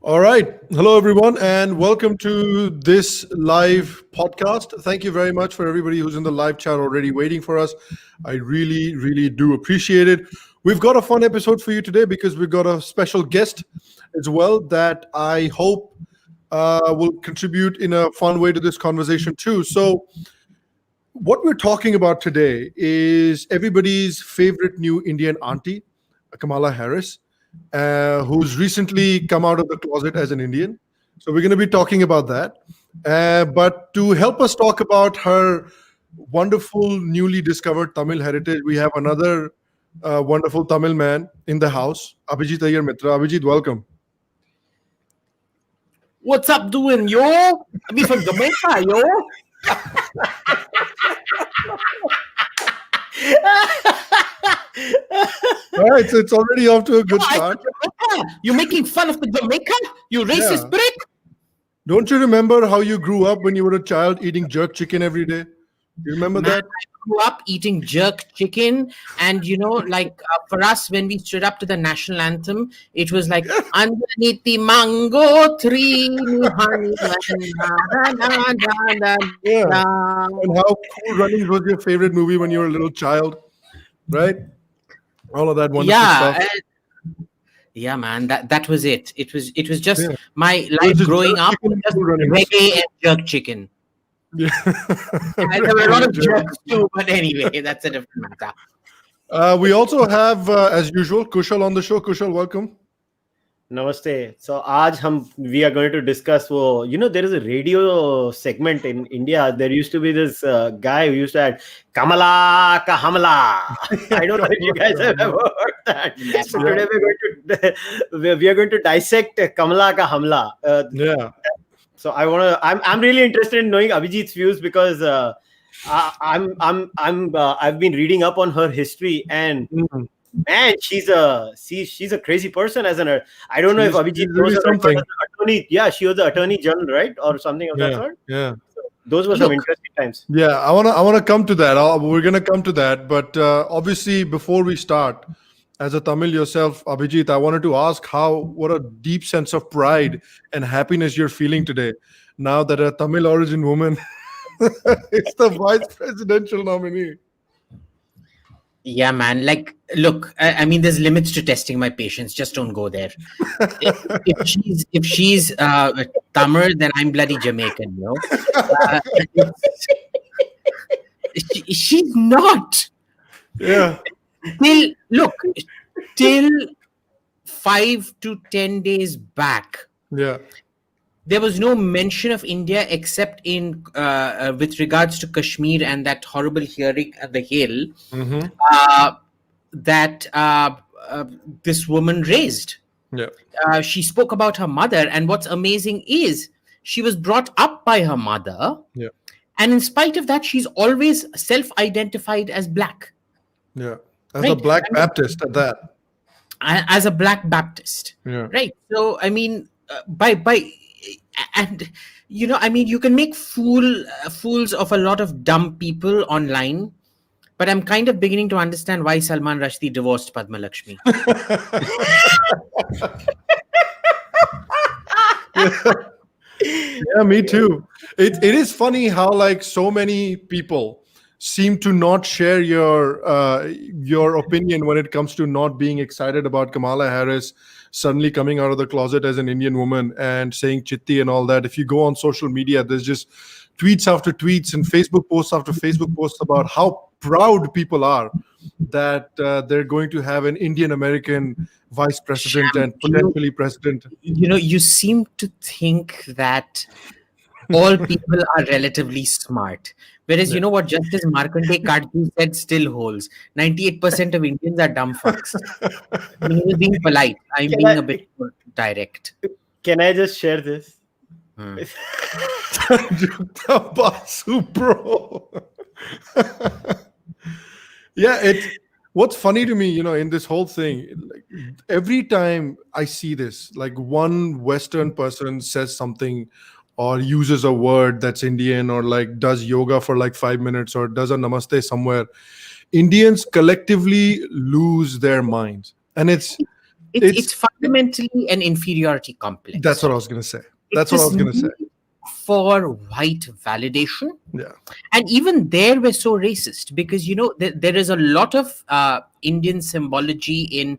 All right. Hello, everyone, and welcome to this live podcast. Thank you very much for everybody who's in the live chat already waiting for us. I really, really do appreciate it. We've got a fun episode for you today because we've got a special guest as well that I hope will contribute in a fun way to this conversation too. So, what we're talking about today is everybody's favorite new Indian auntie, Kamala Harris, who's recently come out of the closet as an Indian. So we're going to be talking about that. But to help us talk about her wonderful, newly discovered Tamil heritage, we have another wonderful Tamil man in the house, Abhijit Iyer-Mitra. Abhijit, welcome. What's up doing, yo? I mean, from Jamaica, yo. All right, so it's already off to a good start. You're making fun of the Jamaica? You racist prick? Don't you remember how you grew up when you were a child eating jerk chicken every day? You remember that? I grew up eating jerk chicken, and for us, when we stood up to the national anthem, it was like underneath the mango tree, honey. Yeah. And how Cool Runnings was your favorite movie when you were a little child, right? All of that wonderful stuff. Yeah, man, that was it. It was just my life growing up, just reggae and jerk chicken. Yeah. And there were a lot of jerks too, but anyway, that's a different matter. We also have, as usual, Kushal on the show. Kushal, welcome. Namaste. So, we are going to discuss. There is a radio segment in India. There used to be this guy who used to add Kamala ka Hamla. I don't know if you guys have ever heard that. So today we are going to dissect Kamala ka Hamla. So I'm really interested in knowing Abhijit's views because I've been reading up on her history and. Man, she's a crazy person as an. I don't know if Abhijit knows her as an attorney. Yeah, she was the attorney general, right, or something of that sort. Yeah. So those were some interesting times. Yeah, I wanna come to that. We're gonna come to that, but obviously before we start, as a Tamil yourself, Abhijit, I wanted to ask what a deep sense of pride and happiness you're feeling today, now that a Tamil origin woman is the vice presidential nominee. Yeah, man. Look, I mean, there's limits to testing my patience. Just don't go there. if she's Tamil, then I'm bloody Jamaican, you know. She's not. Yeah. Till 5 to 10 days back. Yeah. There was no mention of India except in with regards to Kashmir and that horrible hearing at the Hill that this woman raised. Yeah. She spoke about her mother, and what's amazing is she was brought up by her mother. Yeah. And in spite of that, she's always self-identified as black. Yeah. As a black Baptist at that. As a black Baptist. Yeah. Right. So, I mean, and you can make fools of a lot of dumb people online, but I'm kind of beginning to understand why Salman Rushdie divorced Padma Lakshmi. Yeah, me too. It is funny how so many people seem to not share your opinion when it comes to not being excited about Kamala Harris suddenly coming out of the closet as an Indian woman and saying chitti and all that. If you go on social media, there's just tweets after tweets and Facebook posts after Facebook posts about how proud people are that they're going to have an Indian American vice president and potentially president. You seem to think that all people are relatively smart. Whereas, you know what Justice Markandeya Kadji said still holds. 98% of Indians are dumb fucks. He was being polite. I'm being a bit direct. Can I just share this? Basu, bro. Yeah, what's funny to me, in this whole thing, every time I see this, one Western person says something or uses a word that's Indian or does yoga for 5 minutes or does a namaste somewhere, Indians collectively lose their minds. And it's It's fundamentally an inferiority complex. That's what I was going to say. That's what I was going to say. For white validation. Yeah. And even there, we're so racist because, there is a lot of Indian symbology in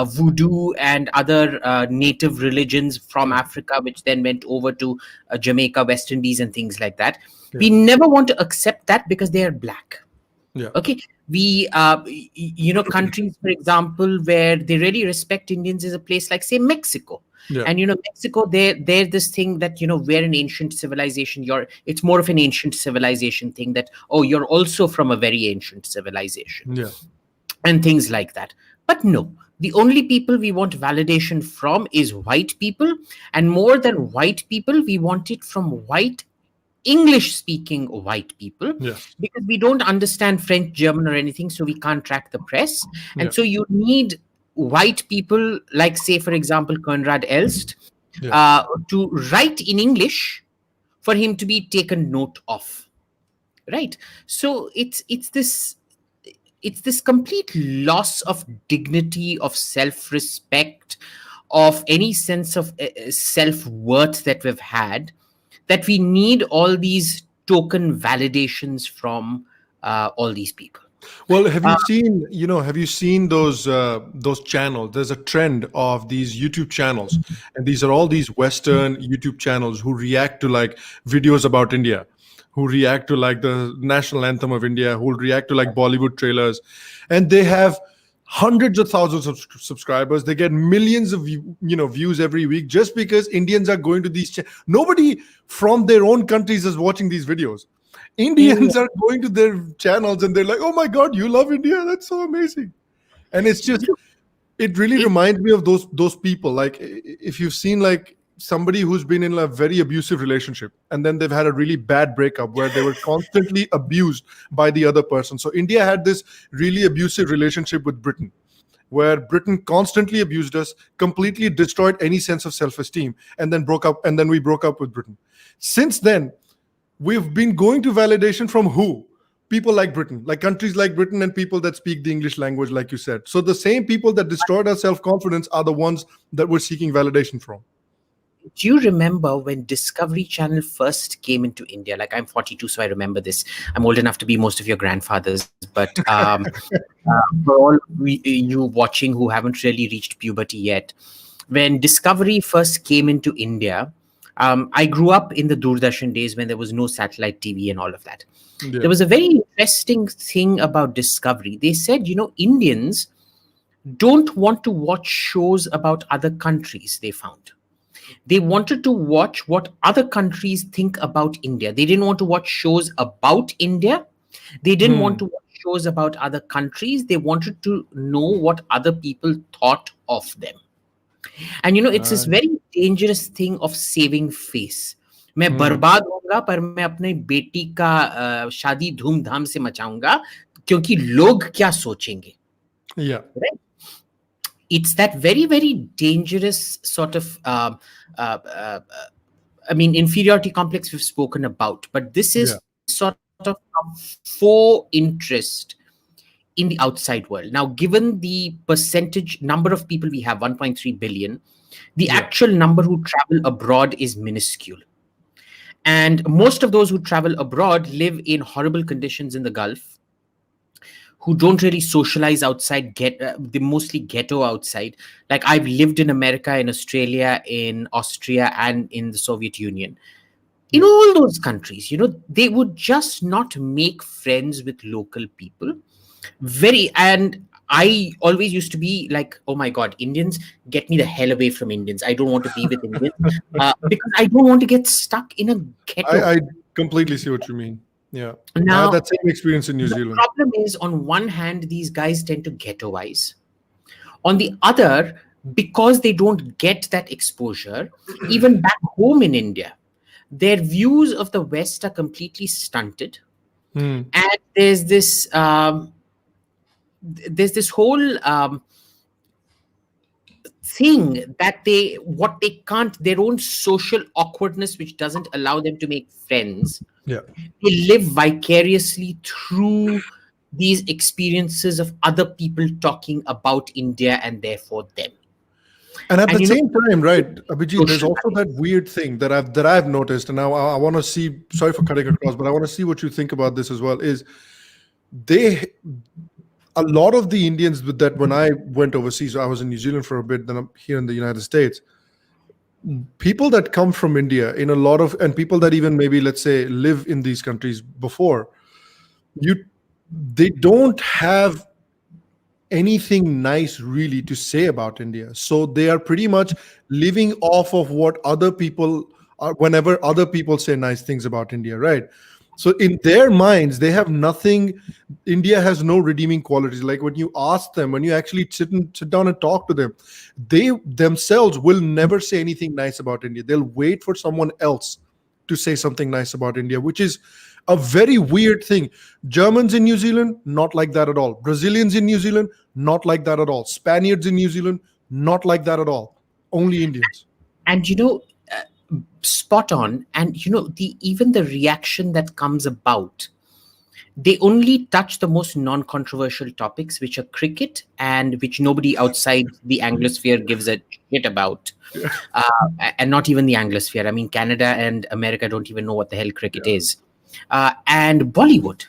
voodoo and other native religions from Africa, which then went over to Jamaica, West Indies, and things like that. Yeah. We never want to accept that because they are black. Yeah. Okay. We, countries, for example, where they really respect Indians is a place like, say, Mexico. Yeah. And, Mexico, they're this thing that, we're an ancient civilization. It's more of an ancient civilization thing that, oh, you're also from a very ancient civilization. Yeah. And things like that. But no, the only people we want validation from is white people. And more than white people, we want it from white English-speaking white people, because we don't understand French, German, or anything, so we can't track the press. And so you need white people, like, say, for example, Konrad Elst, to write in English for him to be taken note of, right? So it's this complete loss of dignity, of self-respect, of any sense of self-worth that we've had, that we need all these token validations from all these people. Well, have you seen those channels? There's a trend of these YouTube channels, and these are all these Western YouTube channels who react to like videos about India, who react to like the national anthem of India, who react to like Bollywood trailers, and they have hundreds of thousands of subscribers. They get millions of views every week just because Indians are going to these. Nobody from their own countries is watching these videos. Indians are going to their channels and they're like, "Oh my God, you love India? That's so amazing!" And it's just, it really reminds me of those people. Like if you've seen like somebody who's been in a very abusive relationship and then they've had a really bad breakup where they were constantly abused by the other person. So India had this really abusive relationship with Britain, where Britain constantly abused us, completely destroyed any sense of self-esteem, and then we broke up with Britain. Since then, we've been going to validation from who? People like Britain, like countries like Britain, and people that speak the English language, like you said. So the same people that destroyed our self-confidence are the ones that we're seeking validation from. Do you remember when Discovery Channel first came into India? Like, I'm 42, so I remember this. I'm old enough to be most of your grandfathers. But for all you watching who haven't really reached puberty yet, when Discovery first came into India, I grew up in the Doordarshan days when there was no satellite TV and all of that. Yeah. There was a very interesting thing about Discovery. They said, Indians don't want to watch shows about other countries, they found. They wanted to watch what other countries think about India. They didn't want to watch shows about India. They didn't want to watch shows about other countries. They wanted to know what other people thought of them. And it's this very dangerous thing of saving face. मैं बर्बाद होऊंगा पर मैं अपने बेटी का शादी धूमधाम से मचाऊंगा क्योंकि लोग क्या सोचेंगे. Yeah. Right? It's that very, very dangerous sort of, inferiority complex we've spoken about. But this is sort of a faux interest in the outside world. Now, given the percentage number of people we have, 1.3 billion, the actual number who travel abroad is minuscule. And most of those who travel abroad live in horrible conditions in the Gulf, who don't really socialize outside, they mostly ghetto outside. Like I've lived in America, in Australia, in Austria, and in the Soviet Union. In all those countries, they would just not make friends with local people. And I always used to be like, oh my God, Indians, get me the hell away from Indians. I don't want to be with Indians because I don't want to get stuck in a ghetto. I completely see what you mean. Yeah. Now, I had that same experience in New Zealand. The problem is, on one hand, these guys tend to ghettoize. On the other, because they don't get that exposure, even back home in India, their views of the West are completely stunted. And there's this whole thing that they can't, their own social awkwardness, which doesn't allow them to make friends. Yeah. They live vicariously through these experiences of other people talking about India and therefore them. And at And the same time, right, Abhijit, there's social also that weird thing that I've noticed, and I want to see. Sorry for cutting across, but I want to see what you think about this as well. Is they a lot of the Indians that when I went overseas, I was in New Zealand for a bit, then I'm here in the United States. People that come from India in a lot of, and people that even maybe let's say live in these countries before, they don't have anything nice really to say about India. So they are pretty much living off of what other people are whenever other people say nice things about India, right? So in their minds, they have nothing. India has no redeeming qualities. Like when you ask them, when you actually sit down and talk to them, they themselves will never say anything nice about India. They'll wait for someone else to say something nice about India, which is a very weird thing. Germans in New Zealand, not like that at all. Brazilians in New Zealand, not like that at all. Spaniards in New Zealand, not like that at all. Only Indians. And spot on. And even the reaction that comes about, they only touch the most non-controversial topics, which are cricket and which nobody outside the Anglosphere gives a shit about. And not even the Anglosphere. I mean, Canada and America don't even know what the hell cricket is. And Bollywood,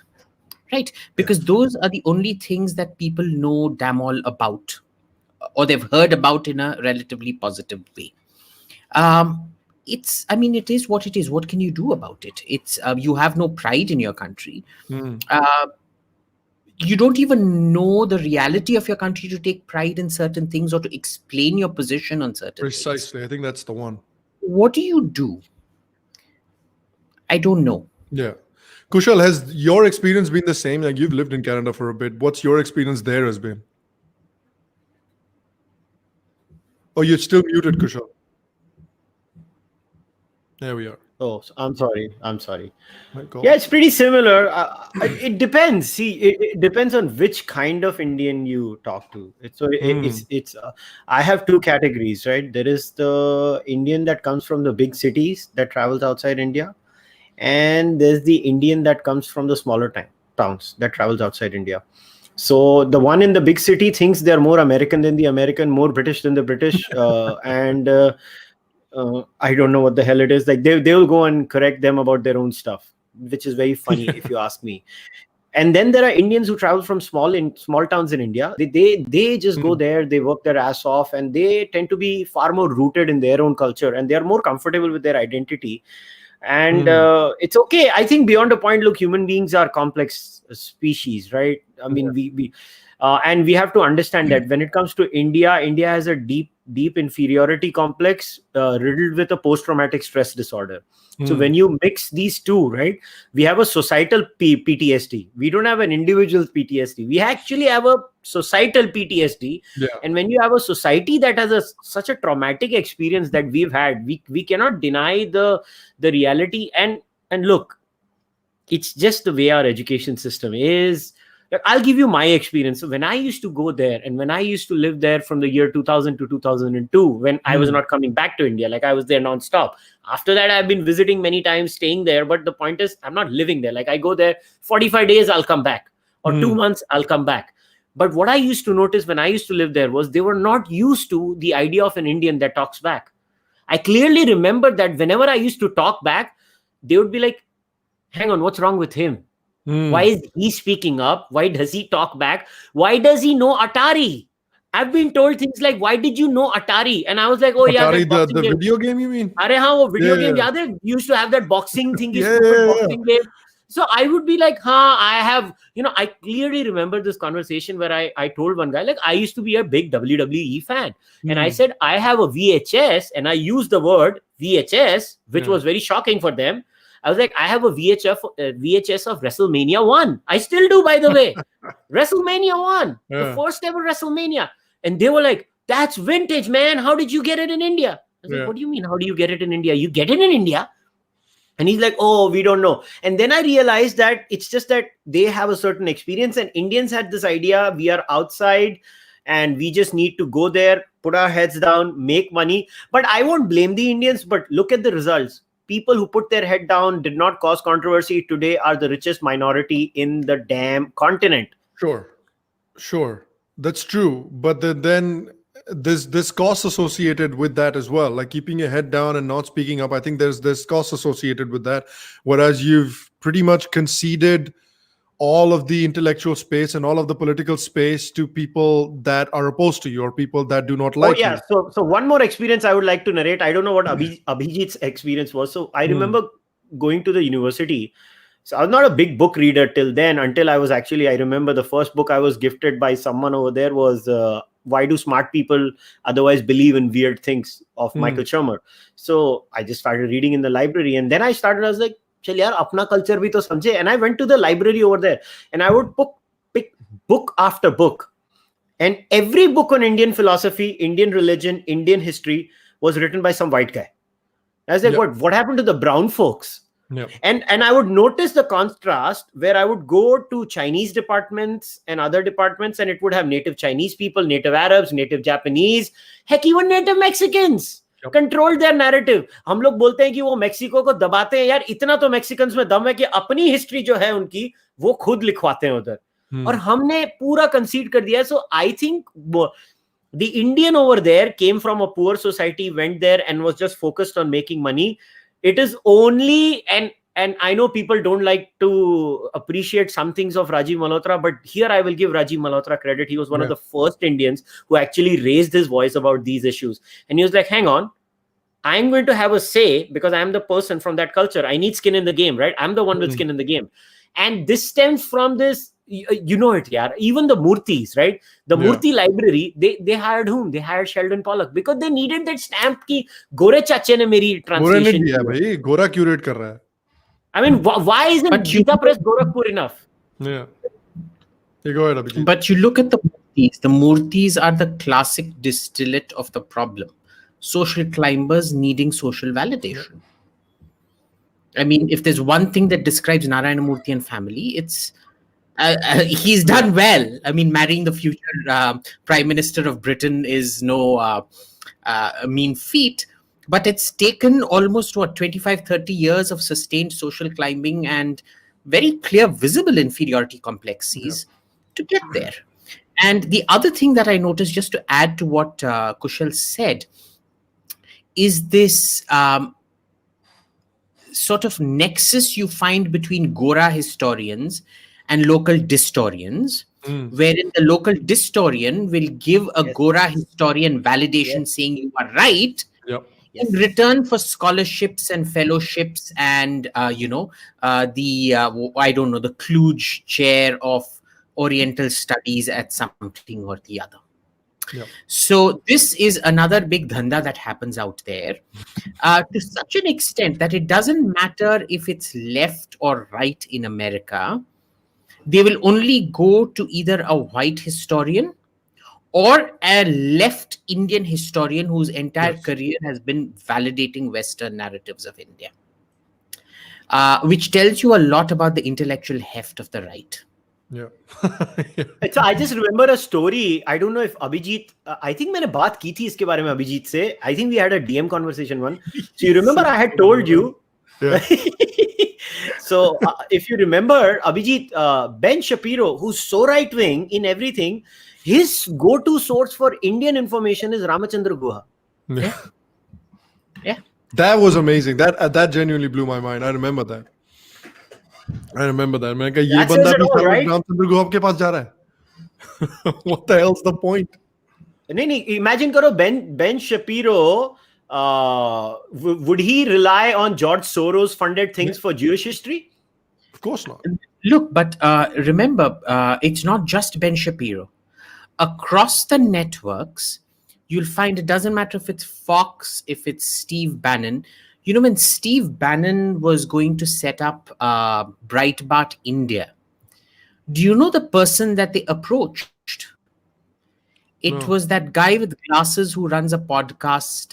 right? Because those are the only things that people know damn all about, or they've heard about in a relatively positive way. It is what it is. What can you do about it? It's you have no pride in your country. You don't even know the reality of your country to take pride in certain things or to explain your position on certain things. Precisely. I think that's the one. What do you do? I don't know. Yeah. Kushal, has your experience been the same? Like you've lived in Canada for a bit. What's your experience there has been? Oh, you're still muted, Kushal. There we are. Oh, I'm sorry. Go. Yeah, it's pretty similar. It depends. See, it depends on which kind of Indian you talk to. I have two categories, right? There is the Indian that comes from the big cities that travels outside India, and there's the Indian that comes from the smaller towns that travels outside India. So the one in the big city thinks they're more American than the American, more British than the British, and I don't know what the hell it is. Like they will go and correct them about their own stuff, which is very funny if you ask me. And then there are Indians who travel from small towns in India. They just go there, they work their ass off, and they tend to be far more rooted in their own culture, and they are more comfortable with their identity. And it's okay. I think beyond a point, look, human beings are complex species, right? I mean, and we have to understand that when it comes to India has a deep inferiority complex riddled with a post-traumatic stress disorder. So when you mix these two, right, we have a societal PTSD. We don't have an individual PTSD. We actually have a societal PTSD. Yeah. And when you have a society that has such a traumatic experience that we've had, we cannot deny the reality. And look, it's just the way our education system is. I'll give you my experience. So when I used to go there and when I used to live there from the year 2000 to 2002, when I was not coming back to India, like I was there nonstop. After that, I've been visiting many times, staying there. But the point is, I'm not living there. Like I go there 45 days, I'll come back, or 2 months, I'll come back. But what I used to notice when I used to live there was they were not used to the idea of an Indian that talks back. I clearly remember that whenever I used to talk back, they would be like, hang on, what's wrong with him? Why is he speaking up? Why does he talk back? Why does he know Atari? I've been told things like, why did you know Atari? And I was like, oh, Atari, yeah. The video game, you mean? Video game. Yeah, they used to have that boxing thing. Boxing game. So I would be like, I have, I clearly remember this conversation where I told one guy, like, I used to be a big WWE fan. And I said, I have a VHS, and I used the word VHS, which was very shocking for them. I was like, I have a VHS of WrestleMania 1. I still do, by the way. WrestleMania 1, the first ever WrestleMania. And they were like, that's vintage, man. How did you get it in India? I was like, what do you mean, how do you get it in India? You get it in India? And he's like, oh, we don't know. And then I realized that it's just that they have a certain experience, and Indians had this idea, we are outside and we just need to go there, put our heads down, make money. But I won't blame the Indians, but look at the results. People who put their head down, did not cause controversy, today are the richest minority in the damn continent. Sure. That's true. But then there's costs associated with that as well, like keeping your head down and not speaking up. I think there's costs associated with that, whereas you've pretty much conceded all of the intellectual space and all of the political space to people that are opposed to you or people that do not like you. So one more experience I would like to narrate. I don't know what Abhijit's experience was. So I remember going to the university. So I was not a big book reader till then, until I remember the first book I was gifted by someone over there was Why Do Smart People Otherwise Believe in Weird Things of Michael Shermer. So I just started reading in the library, and then I was like, chal yaar, apna culture bhi to samjhe. And I went to the library over there, and I would pick book after book. And every book on Indian philosophy, Indian religion, Indian history was written by some white guy. I was like, what happened to the brown folks? Yep. And I would notice the contrast where I would go to Chinese departments and other departments, and it would have native Chinese people, native Arabs, native Japanese, heck, even native Mexicans. Control their narrative. हम लोग बोलते हैं कि वो Mexico को दबाते हैं यार, इतना तो मेक्सिकन्स में दम है कि अपनी हिस्ट्री जो है उनकी वो खुद लिखवाते हैं उधर, और हमने पूरा कंसीड कर दिया है. So I think the Indian over there came from a poor society, went there and was just focused on making money. It is only, and I know people don't like to appreciate some things of Rajiv Malhotra, but here I will give Rajiv Malhotra credit. He was one of the first Indians who actually raised his voice about these issues. And he was like, hang on, I'm going to have a say because I'm the person from that culture. I need skin in the game, right? I'm the one with skin in the game. And this stems from this, you know it, yaar. Even the Murtis, right? The Murti library, they hired whom? They hired Sheldon Pollock because they needed that stamp ki Gore Chache ne meri translation. Gora curate kar raha hai. I mean, why isn't Gita Press Gorakhpur enough? Yeah. You go ahead, Abhijit. But you look at the Murtis. The Murtis are the classic distillate of the problem. Social climbers needing social validation. I mean, if there's one thing that describes Narayana Murthy and family, it's he's done well. I mean, marrying the future Prime Minister of Britain is no mean feat. But it's taken almost 25-30 years of sustained social climbing and very clear, visible inferiority complexes to get there. And the other thing that I noticed, just to add to what Kushal said, is this sort of nexus you find between Gora historians and local distorians, wherein the local distorian will give a Gora historian validation saying you are right. In return for scholarships and fellowships and, I don't know, the Kluge chair of Oriental Studies at something or the other. So this is another big dhanda that happens out there to such an extent that it doesn't matter if it's left or right in America. They will only go to either a white historian or a left Indian historian whose entire career has been validating Western narratives of India, which tells you a lot about the intellectual heft of the right. So I just remember a story. I don't know if Abhijit, I think मैंने बात की थी इसके बारे में अभिजीत से. I think we had a DM conversation one. So you remember I had told you. So if you remember, Abhijit, Ben Shapiro, who's so right-wing in everything, his go-to source for Indian information is Ramachandra Guha. Yeah. That was amazing. That genuinely blew my mind. I remember that. मैंने कहा ये बंदा भी रामचंद्र गुहा के पास जा रहा है. What the hell's the point? नहीं, imagine करो Ben Shapiro, would he rely on George Soros funded things for Jewish history? Of course not. Look, but remember, it's not just Ben Shapiro. Across the networks, you'll find it doesn't matter if it's Fox, if it's Steve Bannon. You know, when Steve Bannon was going to set up Breitbart India, do you know the person that they approached? It was that guy with glasses who runs a podcast.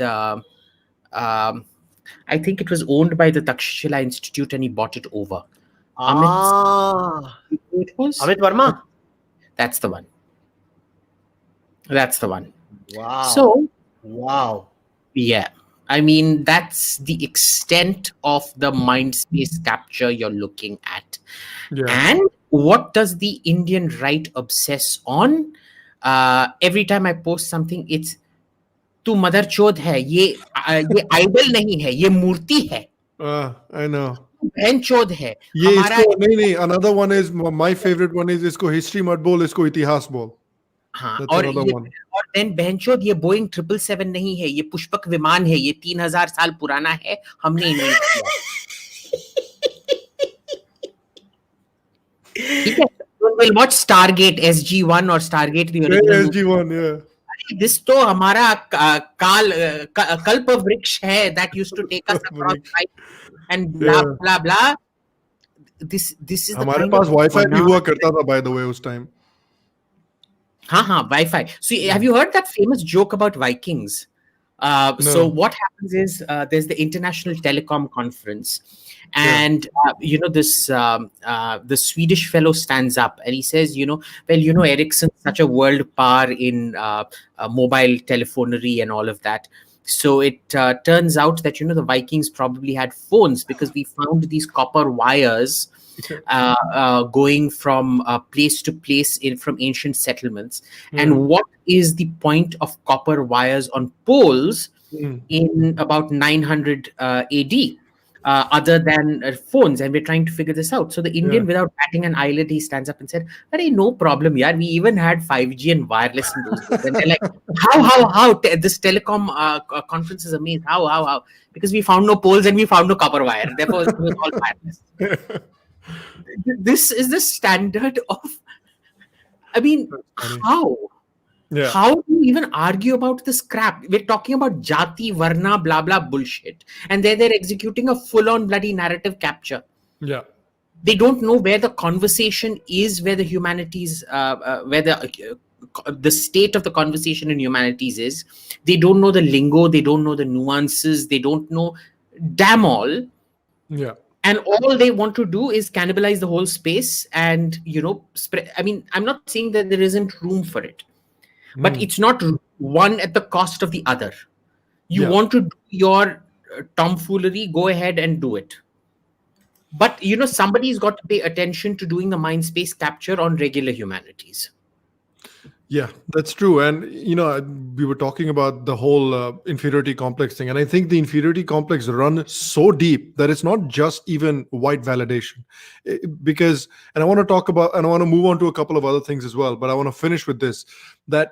I think it was owned by the Takshashila Institute and he bought it over. Amit Verma? That's the one. Wow. So, wow. Yeah. I mean, that's the extent of the mind space capture you're looking at. And what does the Indian right obsess on? Every time I post something, it's तू mother चोद है, ये idol नहीं है, ये मूर्ति है, I know. बहन चोद है ये हमारा। इसको नहीं, another one is my favorite one is इसको हिस्ट्री मत बोल, इसको इतिहास बोल. हाँ, That's और another one. और देन बहनचोद ये बोइंग 777 नहीं है, ये पुष्पक विमान है, ये 3000 साल पुराना है, हमने इन्वेंट किया। ठीक है, we'll watch Stargate SG-1 or Stargate the original SG-1, yeah. this तो हमारा कल्प वृक्ष है that used to take us across time and blah Yeah. blah blah. This is the हमारे kind पास of वाईफाई भी हुआ करता था by the way उस time. हाँ, Wi-Fi. So have you heard that famous joke about Vikings? No. So what happens is there's the International Telecom Conference, and this the Swedish fellow stands up and he says, well, Ericsson's such a world power in mobile telephonery and all of that. So it turns out that the Vikings probably had phones because we found these copper wires going from place to place from ancient settlements. And what is the point of copper wires on poles in about 900 AD other than phones? And we're trying to figure this out. So the Indian, without batting an eyelid, he stands up and said, "Hey, no problem, yaar. We even had 5G and wireless in those days." And they're like, how? This telecom conference is amazing. How? Because we found no poles and we found no copper wire. Therefore, it was all wireless. This is the standard of, I mean, how? Yeah. How do you even argue about this crap? We're talking about jati, varna, blah, blah bullshit. And they're executing a full-on bloody narrative capture. Yeah. They don't know where the conversation is, where the humanities, where the state of the conversation in humanities is. They don't know the lingo. They don't know the nuances. They don't know damn all. Yeah. And all they want to do is cannibalize the whole space and, spread. I mean, I'm not saying that there isn't room for it, but it's not one at the cost of the other. You want to do your tomfoolery, go ahead and do it. But, somebody's got to pay attention to doing the mind space capture on regular humanities. Yeah, that's true. And, we were talking about the whole inferiority complex thing. And I think the inferiority complex runs so deep that it's not just even white validation. Because, and I want to talk about, and I want to move on to a couple of other things as well, but I want to finish with this, that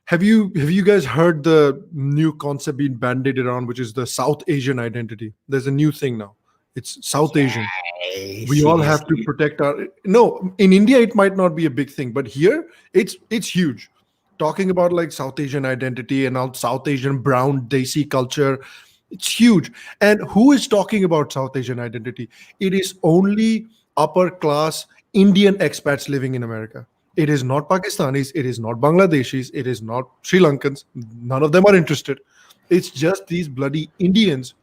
have you guys heard the new concept being bandied around, which is the South Asian identity? There's a new thing now. It's South Asian. We all have to protect no, in India, it might not be a big thing, but here it's huge. Talking about like South Asian identity and now South Asian brown Desi culture, it's huge. And who is talking about South Asian identity? It is only upper class Indian expats living in America. It is not Pakistanis. It is not Bangladeshis. It is not Sri Lankans. None of them are interested. It's just these bloody Indians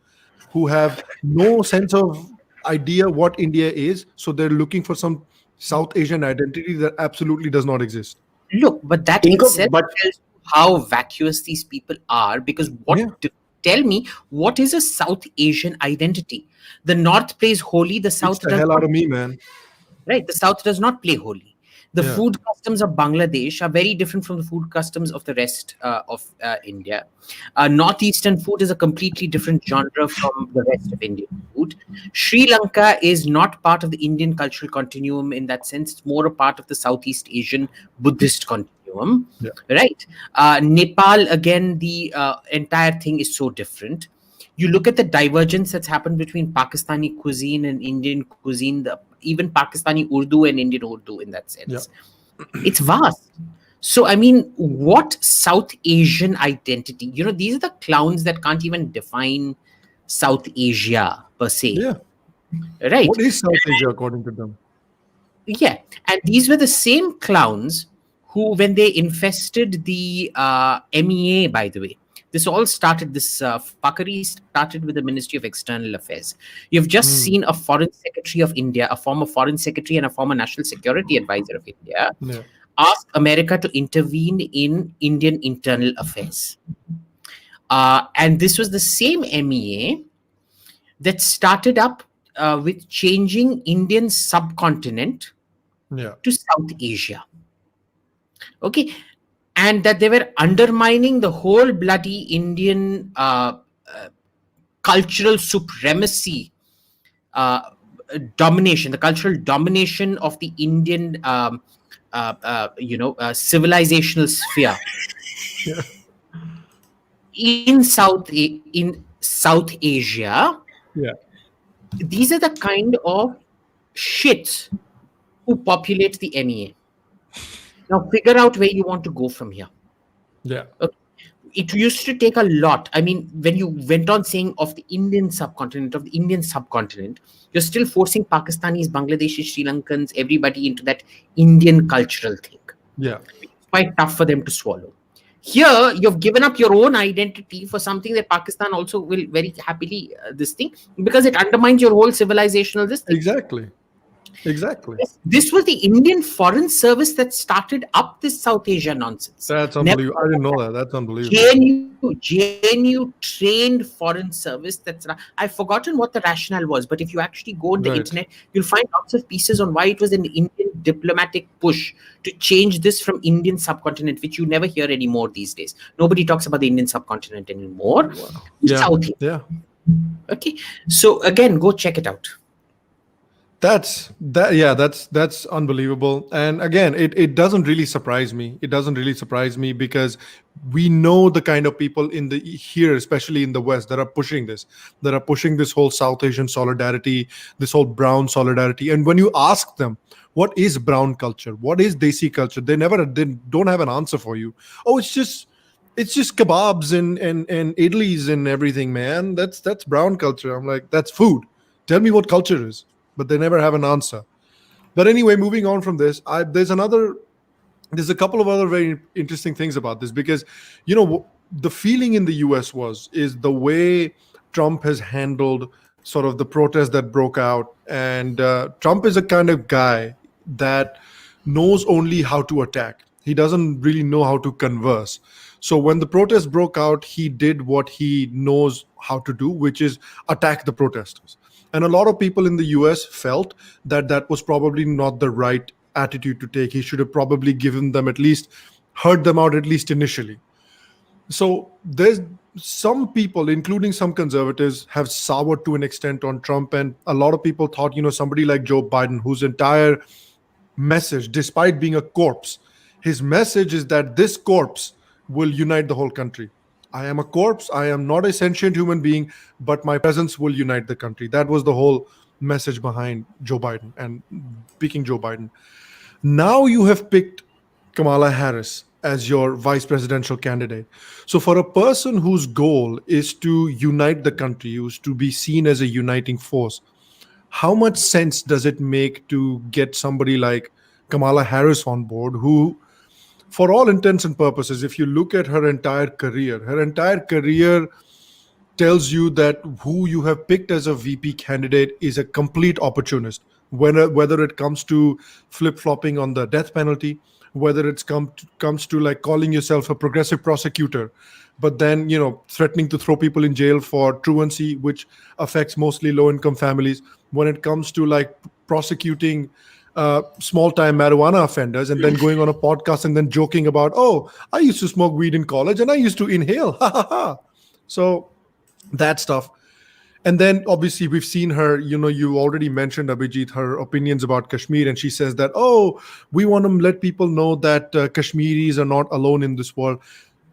who have no sense of idea what India is. So they're looking for some South Asian identity that absolutely does not exist. Look, but that itself tells you how vacuous these people are, because tell me, what is a South Asian identity? The North plays holy, the South does the hell out of me, man. Right, the South does not play holy. The food customs of Bangladesh are very different from the food customs of the rest of India. Northeastern food is a completely different genre from the rest of Indian food. Sri Lanka is not part of the Indian cultural continuum in that sense. It's more a part of the Southeast Asian Buddhist continuum, right? Nepal, again, the entire thing is so different. You look at the divergence that's happened between Pakistani cuisine and Indian cuisine, even Pakistani Urdu and Indian Urdu in that sense. It's vast. So, I mean, what South Asian identity? These are the clowns that can't even define South Asia per se. Yeah. Right. What is South Asia according to them? Yeah. And these were the same clowns who, when they infested the MEA, by the way, this all started, this fuckery started with the Ministry of External Affairs. You've just seen a foreign secretary of India, a former foreign secretary and a former national security advisor of India, ask America to intervene in Indian internal affairs. And this was the same MEA that started up with changing Indian subcontinent to South Asia. Okay. and that they were undermining the whole bloody Indian cultural supremacy, domination, the cultural domination of the Indian, civilizational sphere in South Asia. Yeah. These are the kind of shits who populate the MEA. Now figure out where you want to go from here. Yeah. Okay. It used to take a lot. I mean, when you went on saying of the Indian subcontinent, you're still forcing Pakistanis, Bangladeshis, Sri Lankans, everybody into that Indian cultural thing. Yeah. It's quite tough for them to swallow. Here, you've given up your own identity for something that Pakistan also will very happily this thing, because it undermines your whole civilizational this thing. Exactly. This was the Indian Foreign Service that started up this South Asia nonsense. That's unbelievable. I didn't know that. That's unbelievable. JNU trained Foreign Service. I've forgotten what the rationale was, but if you actually go on the internet, you'll find lots of pieces on why it was an Indian diplomatic push to change this from Indian subcontinent, which you never hear anymore these days. Nobody talks about the Indian subcontinent anymore. Wow. South Asia. Yeah. Okay. So again, go check it out. That's unbelievable. And again, it doesn't really surprise me. It doesn't really surprise me because we know the kind of people here, especially in the West, that are pushing this whole South Asian solidarity, this whole brown solidarity. And when you ask them, what is brown culture? What is Desi culture? They don't have an answer for you. Oh, it's just kebabs and idlis and everything, man. That's brown culture. I'm like, that's food. Tell me what culture is. But they never have an answer. But anyway, moving on from this, there's a couple of other very interesting things about this, because, the feeling in the US is the way Trump has handled sort of the protest that broke out. And Trump is a kind of guy that knows only how to attack. He doesn't really know how to converse. So when the protest broke out, he did what he knows how to do, which is attack the protesters. And a lot of people in the US felt that was probably not the right attitude to take. He should have probably given them heard them out at least initially. So there's some people, including some conservatives, have soured to an extent on Trump. And a lot of people thought, somebody like Joe Biden, whose entire message, despite being a corpse, his message is that this corpse will unite the whole country. I am a corpse. I am not a sentient human being, but my presence will unite the country. That was the whole message behind Joe Biden and picking Joe Biden. Now you have picked Kamala Harris as your vice presidential candidate. So for a person whose goal is to unite the country, who's to be seen as a uniting force, how much sense does it make to get somebody like Kamala Harris on board, who, for all intents and purposes, if you look at her entire career tells you that who you have picked as a VP candidate is a complete opportunist, whether it comes to flip-flopping on the death penalty, whether it comes to like calling yourself a progressive prosecutor, but then, threatening to throw people in jail for truancy, which affects mostly low-income families, when it comes to like prosecuting small-time marijuana offenders and then going on a podcast and then joking about, oh, I used to smoke weed in college and I used to inhale. So that stuff. And then obviously we've seen her, you already mentioned, Abhijit, her opinions about Kashmir. And she says that, oh, we want to let people know that Kashmiris are not alone in this world.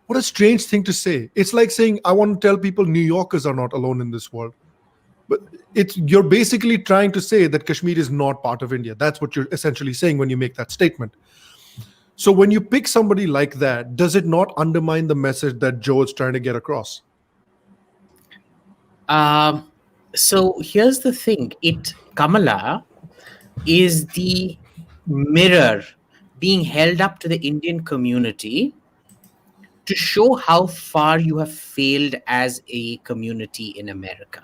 What a strange thing to say. It's like saying, I want to tell people New Yorkers are not alone in this world. But you're basically trying to say that Kashmir is not part of India. That's what you're essentially saying when you make that statement. So when you pick somebody like that, does it not undermine the message that Joe is trying to get across? So here's the thing. Kamala is the mirror being held up to the Indian community to show how far you have failed as a community in America.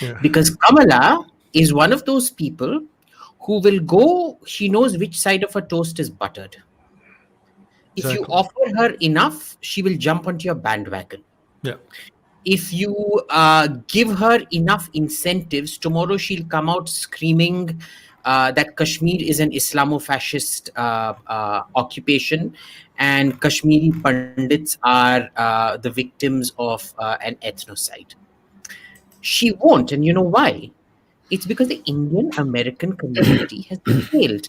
Yeah. Because Kamala is one of those people who will go, she knows which side of her toast is buttered. If you offer her enough, she will jump onto your bandwagon. Yeah. If you give her enough incentives, tomorrow she'll come out screaming that Kashmir is an Islamo-fascist occupation, and Kashmiri Pandits are the victims of an ethnocide. She won't, and you know why? It's because the Indian American community has failed.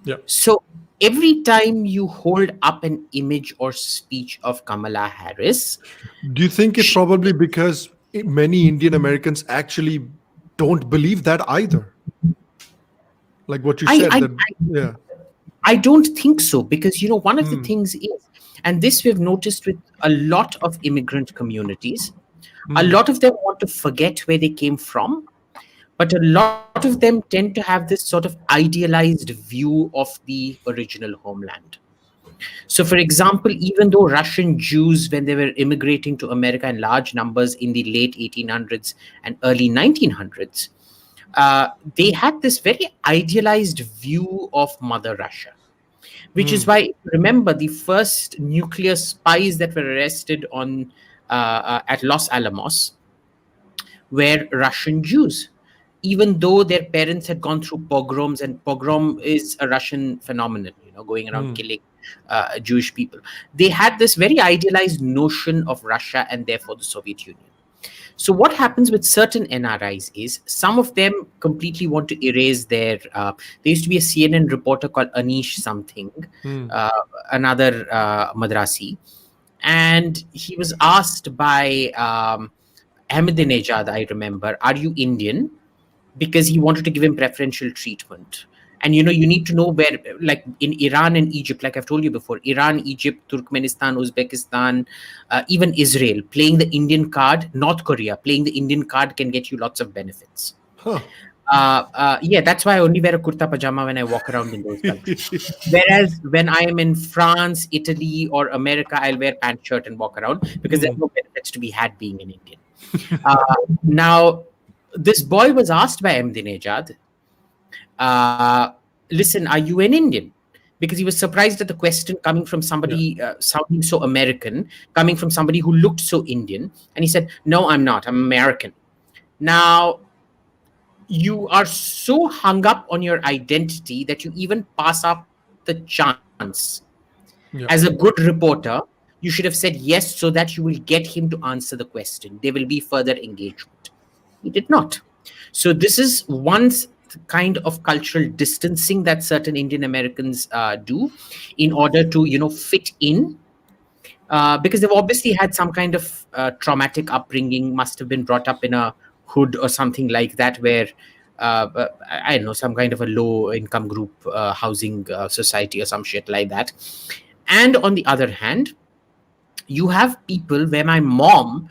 Yeah. So every time you hold up an image or speech of Kamala Harris, Do you think it's probably because many Indian Americans actually don't believe that either? Like what you said, yeah. I don't think so, because one of the things is, and this we've noticed with a lot of immigrant communities, a lot of them want to forget where they came from, but a lot of them tend to have this sort of idealized view of the original homeland. So, for example, even though Russian Jews, when they were immigrating to America in large numbers in the late 1800s and early 1900s, they had this very idealized view of Mother Russia, which is why, remember, the first nuclear spies that were arrested on at Los Alamos were Russian Jews, even though their parents had gone through pogroms, and pogrom is a Russian phenomenon, going around killing Jewish people. They had this very idealized notion of Russia and therefore the Soviet Union. So what happens with certain NRIs is some of them completely want to erase their... there used to be a CNN reporter called Anish something, another Madrasi, and he was asked by Ahmadinejad, I remember, are you Indian? Because he wanted to give him preferential treatment. And you need to know where, like in Iran and Egypt, like I've told you before, Iran, Egypt, Turkmenistan, Uzbekistan, even Israel, playing the Indian card, North Korea, playing the Indian card can get you lots of benefits. Huh. Yeah, that's why I only wear a kurta pajama when I walk around in those countries. Whereas when I am in France, Italy, or America, I'll wear pant shirt and walk around because there's no benefits to be had being an Indian. Now, this boy was asked by Ahmadinejad, listen, are you an Indian? Because he was surprised at the question coming from somebody sounding so American, coming from somebody who looked so Indian. And he said, no, I'm not. I'm American. Now, you are so hung up on your identity that you even pass up the chance. As a good reporter, you should have said yes so that you will get him to answer the question. There will be further engagement. He did not. So this is one kind of cultural distancing that certain Indian Americans do in order to, fit in. Because they've obviously had some kind of traumatic upbringing, must have been brought up in a hood or something like that, where, I don't know, some kind of a low income group housing society or some shit like that. And on the other hand, you have people where my mom,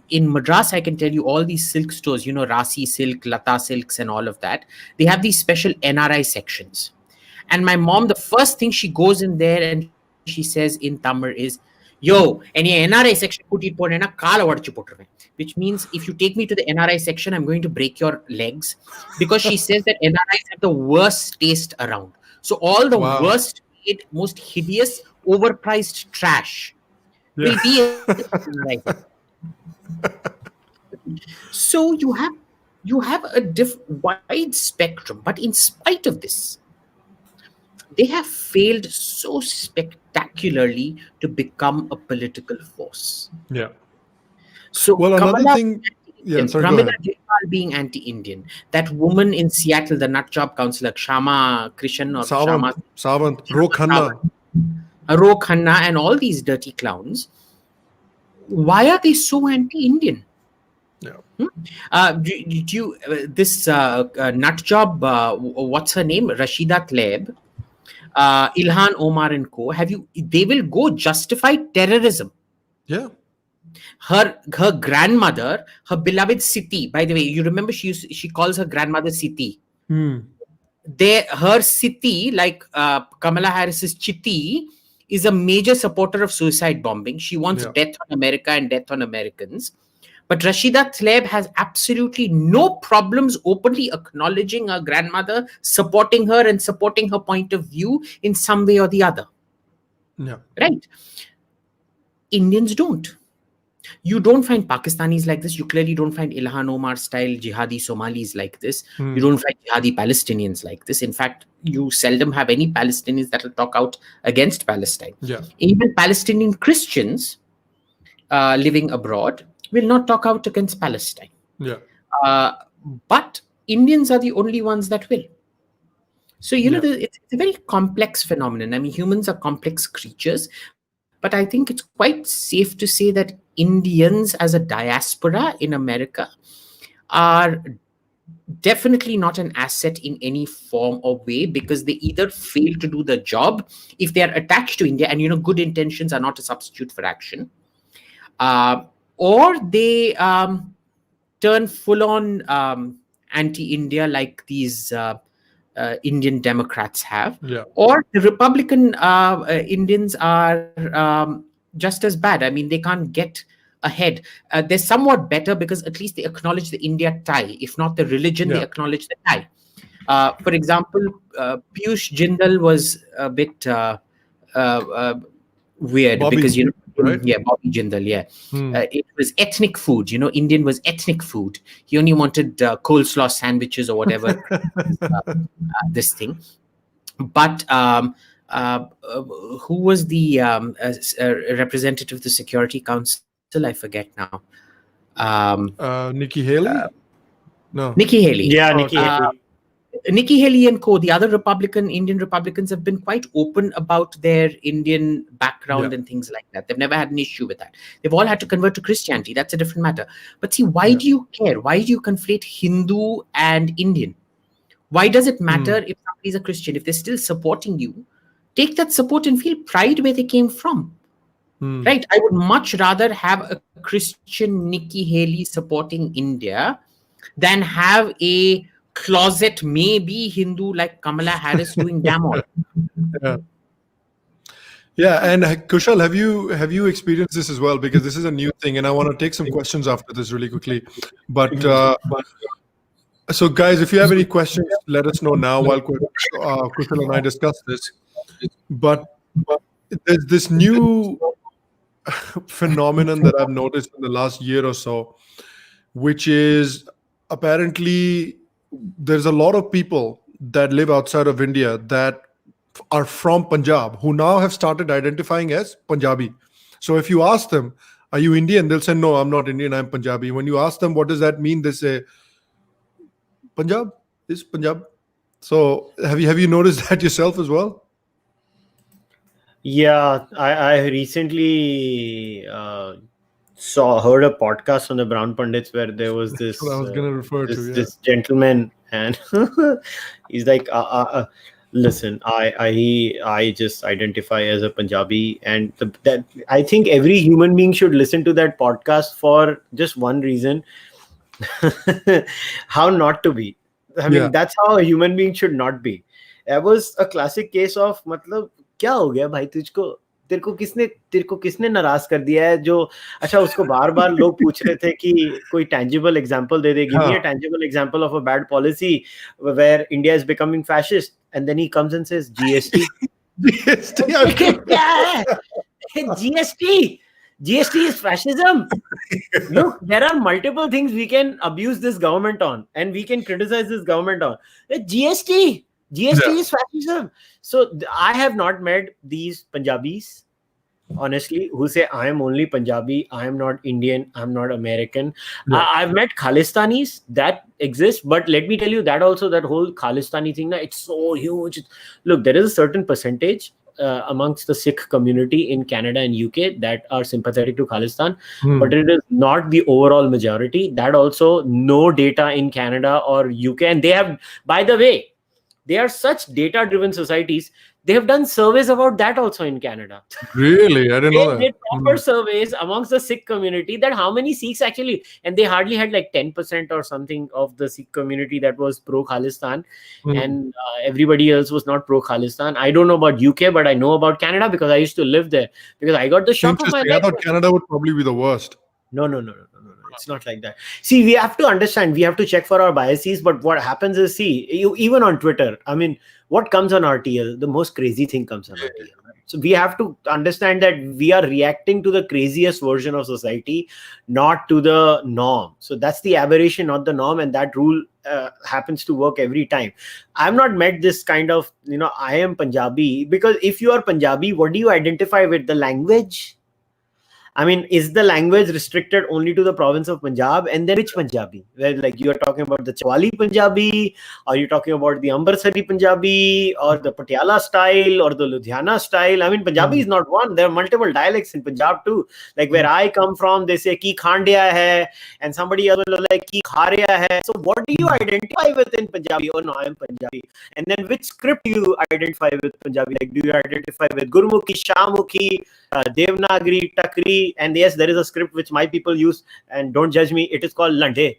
in Madras, I can tell you all these silk stores, Rasi Silk, Lata Silks and all of that. They have these special NRI sections. And my mom, the first thing she goes in there and she says in Tamil is, yo, any NRI section, which means if you take me to the NRI section, I'm going to break your legs. Because she says that NRIs have the worst taste around. So all the worst, most hideous, overpriced trash will be like that. So you have a wide spectrum, but in spite of this, they have failed so spectacularly to become a political force. Yeah. So well, another thing, Pramila Jayapal being anti-Indian, that woman in Seattle, the nut job counselor, Shama Krishan or Sawant, Ro Khanna, and all these dirty clowns. Why are they so anti-Indian? This nut job, what's her name? Rashida Tlaib, Ilhan Omar and co. They will go justify terrorism. Yeah. Her grandmother, her beloved Siti. By the way, you remember she calls her grandmother Siti. Her Siti, like Kamala Harris's Chiti, is a major supporter of suicide bombing. She wants death on America and death on Americans. But Rashida Tlaib has absolutely no problems openly acknowledging her grandmother, supporting her and supporting her point of view in some way or the other. Yeah. Right? Indians don't. You don't find Pakistanis like this. You clearly don't find Ilhan Omar style jihadi Somalis like this. You don't find jihadi Palestinians like this. In fact, you seldom have any Palestinians that will talk out against Palestine. Yeah. Even Palestinian Christians living abroad will not talk out against Palestine. Yeah. But Indians are the only ones that will. So, it's a very complex phenomenon. I mean, humans are complex creatures, but I think it's quite safe to say that Indians as a diaspora in America are definitely not an asset in any form or way, because they either fail to do the job if they are attached to India, and good intentions are not a substitute for action, or they turn full on anti-India like these Indian Democrats have, or the Republican Indians are just as bad. I mean, they can't get ahead. They're somewhat better because at least they acknowledge the India tie. If not the religion, they acknowledge the tie. For example, Piyush Jindal was a bit weird, Bobby, because right? Bobby Jindal, it was ethnic food. Indian was ethnic food. He only wanted coleslaw sandwiches or whatever. This thing. But who was the representative of the Security Council? I forget now. Nikki Haley? No. Nikki Haley. Yeah, Nikki Haley. Nikki Haley and co, the other Indian Republicans have been quite open about their Indian background and things like that. They've never had an issue with that. They've all had to convert to Christianity. That's a different matter. But see, why do you care? Why do you conflate Hindu and Indian? Why does it matter if somebody's a Christian? If they're still supporting you, take that support and feel pride where they came from. Right? I would much rather have a Christian Nikki Haley supporting India than have a closet maybe Hindu like Kamala Harris doing damn all. Yeah, and Kushal, have you experienced this as well? Because this is a new thing, and I want to take some questions after this really quickly. But so, guys, if you have any questions, let us know now while Kushal and I discuss this. But there's this new phenomenon that I've noticed in the last year or so, which is apparently there's a lot of people that live outside of India that are from Punjab who now have started identifying as Punjabi. So if you ask them, are you Indian? They'll say, no, I'm not Indian, I'm Punjabi. When you ask them, what does that mean? They say, Punjab is Punjab. So have you noticed that yourself as well? Yeah, I recently heard a podcast on the Brown Pundits where there was this. That's what I was going to refer to. Yeah. This gentleman, and he's like, "Listen, I just identify as a Punjabi, and that I think every human being should listen to that podcast for just one reason: how not to be. I mean, that's how a human being should not be. That was a classic case of, मतलब क्या हो गया भाई तुझको, तेरे को किसने नाराज कर दिया है जो, अच्छा उसको बार बार लोग पूछ रहे थे कि कोई tangible example they they, give me a tangible example of a bad policy where India is becoming fascist, and then he comes and says GST. GST is fascism. Look, there are multiple things we can abuse this government on, and we can criticize this government on. GST is fascism. So I have not met these Punjabis, honestly, who say I am only Punjabi, I am not Indian, I'm not American. I've met Khalistanis that exist, but let me tell you that also, that whole Khalistani thing, it's so huge. Look, there is a certain percentage amongst the Sikh community in Canada and UK that are sympathetic to Khalistan, but it is not the overall majority. That also, no data in Canada or UK, and they have, by the way, they are such data-driven societies. They have done surveys about that also in Canada. Really? I didn't know that. They did proper surveys amongst the Sikh community that how many Sikhs actually, and they hardly had like 10% or something of the Sikh community that was pro-Khalistan, and everybody else was not pro-Khalistan. I don't know about UK, but I know about Canada because I used to live there, because I got the shock of my life. I thought Canada would probably be the worst. No. It's not like that. See, we have to understand, we have to check for our biases, but what happens is, see, you even on Twitter, I mean, what comes on RTL? The most crazy thing comes on RTL. Right? So we have to understand that we are reacting to the craziest version of society, not to the norm. So that's the aberration, not the norm, and that rule happens to work every time. I've not met this kind of, I am Punjabi, because if you are Punjabi, what do you identify with? The language? I mean, is the language restricted only to the province of Punjab? And then which Punjabi? Where, like, you are talking about the Chawali Punjabi, or you're talking about the Ambersari Punjabi, or the Patiala style, or the Ludhiana style? I mean, Punjabi is not one. There are multiple dialects in Punjab too. Like where I come from, they say ki khandiya hai, and somebody else will like ki kharya hai. So what do you identify with in Punjabi? Oh no, I am Punjabi. And then which script do you identify with Punjabi? Like, do you identify with Gurmukhi, Shamukhi, Devanagari, Takri? And yes, there is a script which my people use, and don't judge me, it is called Lande.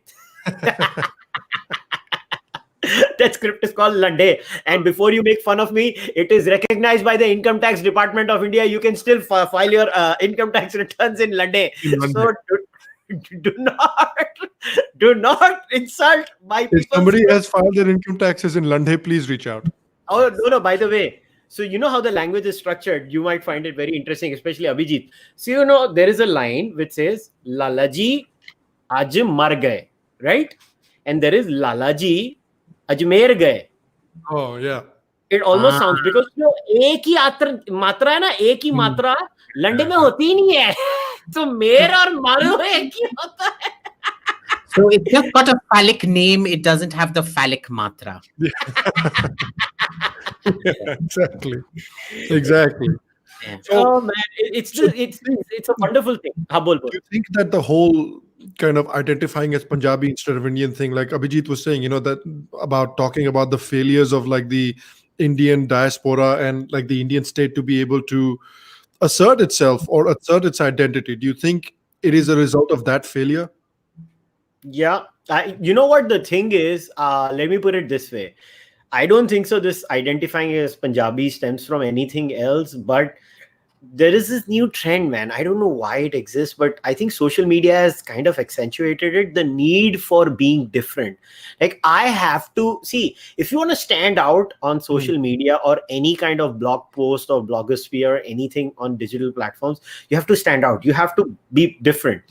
That script is called Lande. And before you make fun of me, it is recognized by the Income Tax Department of India. You can still file your income tax returns in Lande. So do not insult my people. If somebody has filed their income taxes in Lande, please reach out. Oh, no, by the way. So you know how the language is structured. You might find it very interesting, especially Abhijit. So there is a line which says Lalaji Aj Mar Gaye, right? And there is Lalaji Ajmer Gaye. Oh yeah. It almost sounds, because एक ही मात्रा है ना, एक ही मात्रा लंडे में होती ही नहीं है. तो मेर और मारो एक ही होता है. So it's just got a phallic name. It doesn't have the phallic matra. Yeah, exactly. Yeah. So, man, it's a wonderful thing. Do you think that the whole kind of identifying as Punjabi instead of Indian thing, like Abhijit was saying, that about talking about the failures of like the Indian diaspora and like the Indian state to be able to assert itself or assert its identity, do you think it is a result of that failure? Yeah. You know what the thing is? Let me put it this way. I don't think so. This identifying as Punjabi stems from anything else, but there is this new trend, man. I don't know why it exists, but I think social media has kind of accentuated it, the need for being different. Like, I have to see, if you want to stand out on social media or any kind of blog post or blogosphere or anything on digital platforms, you have to stand out. You have to be different.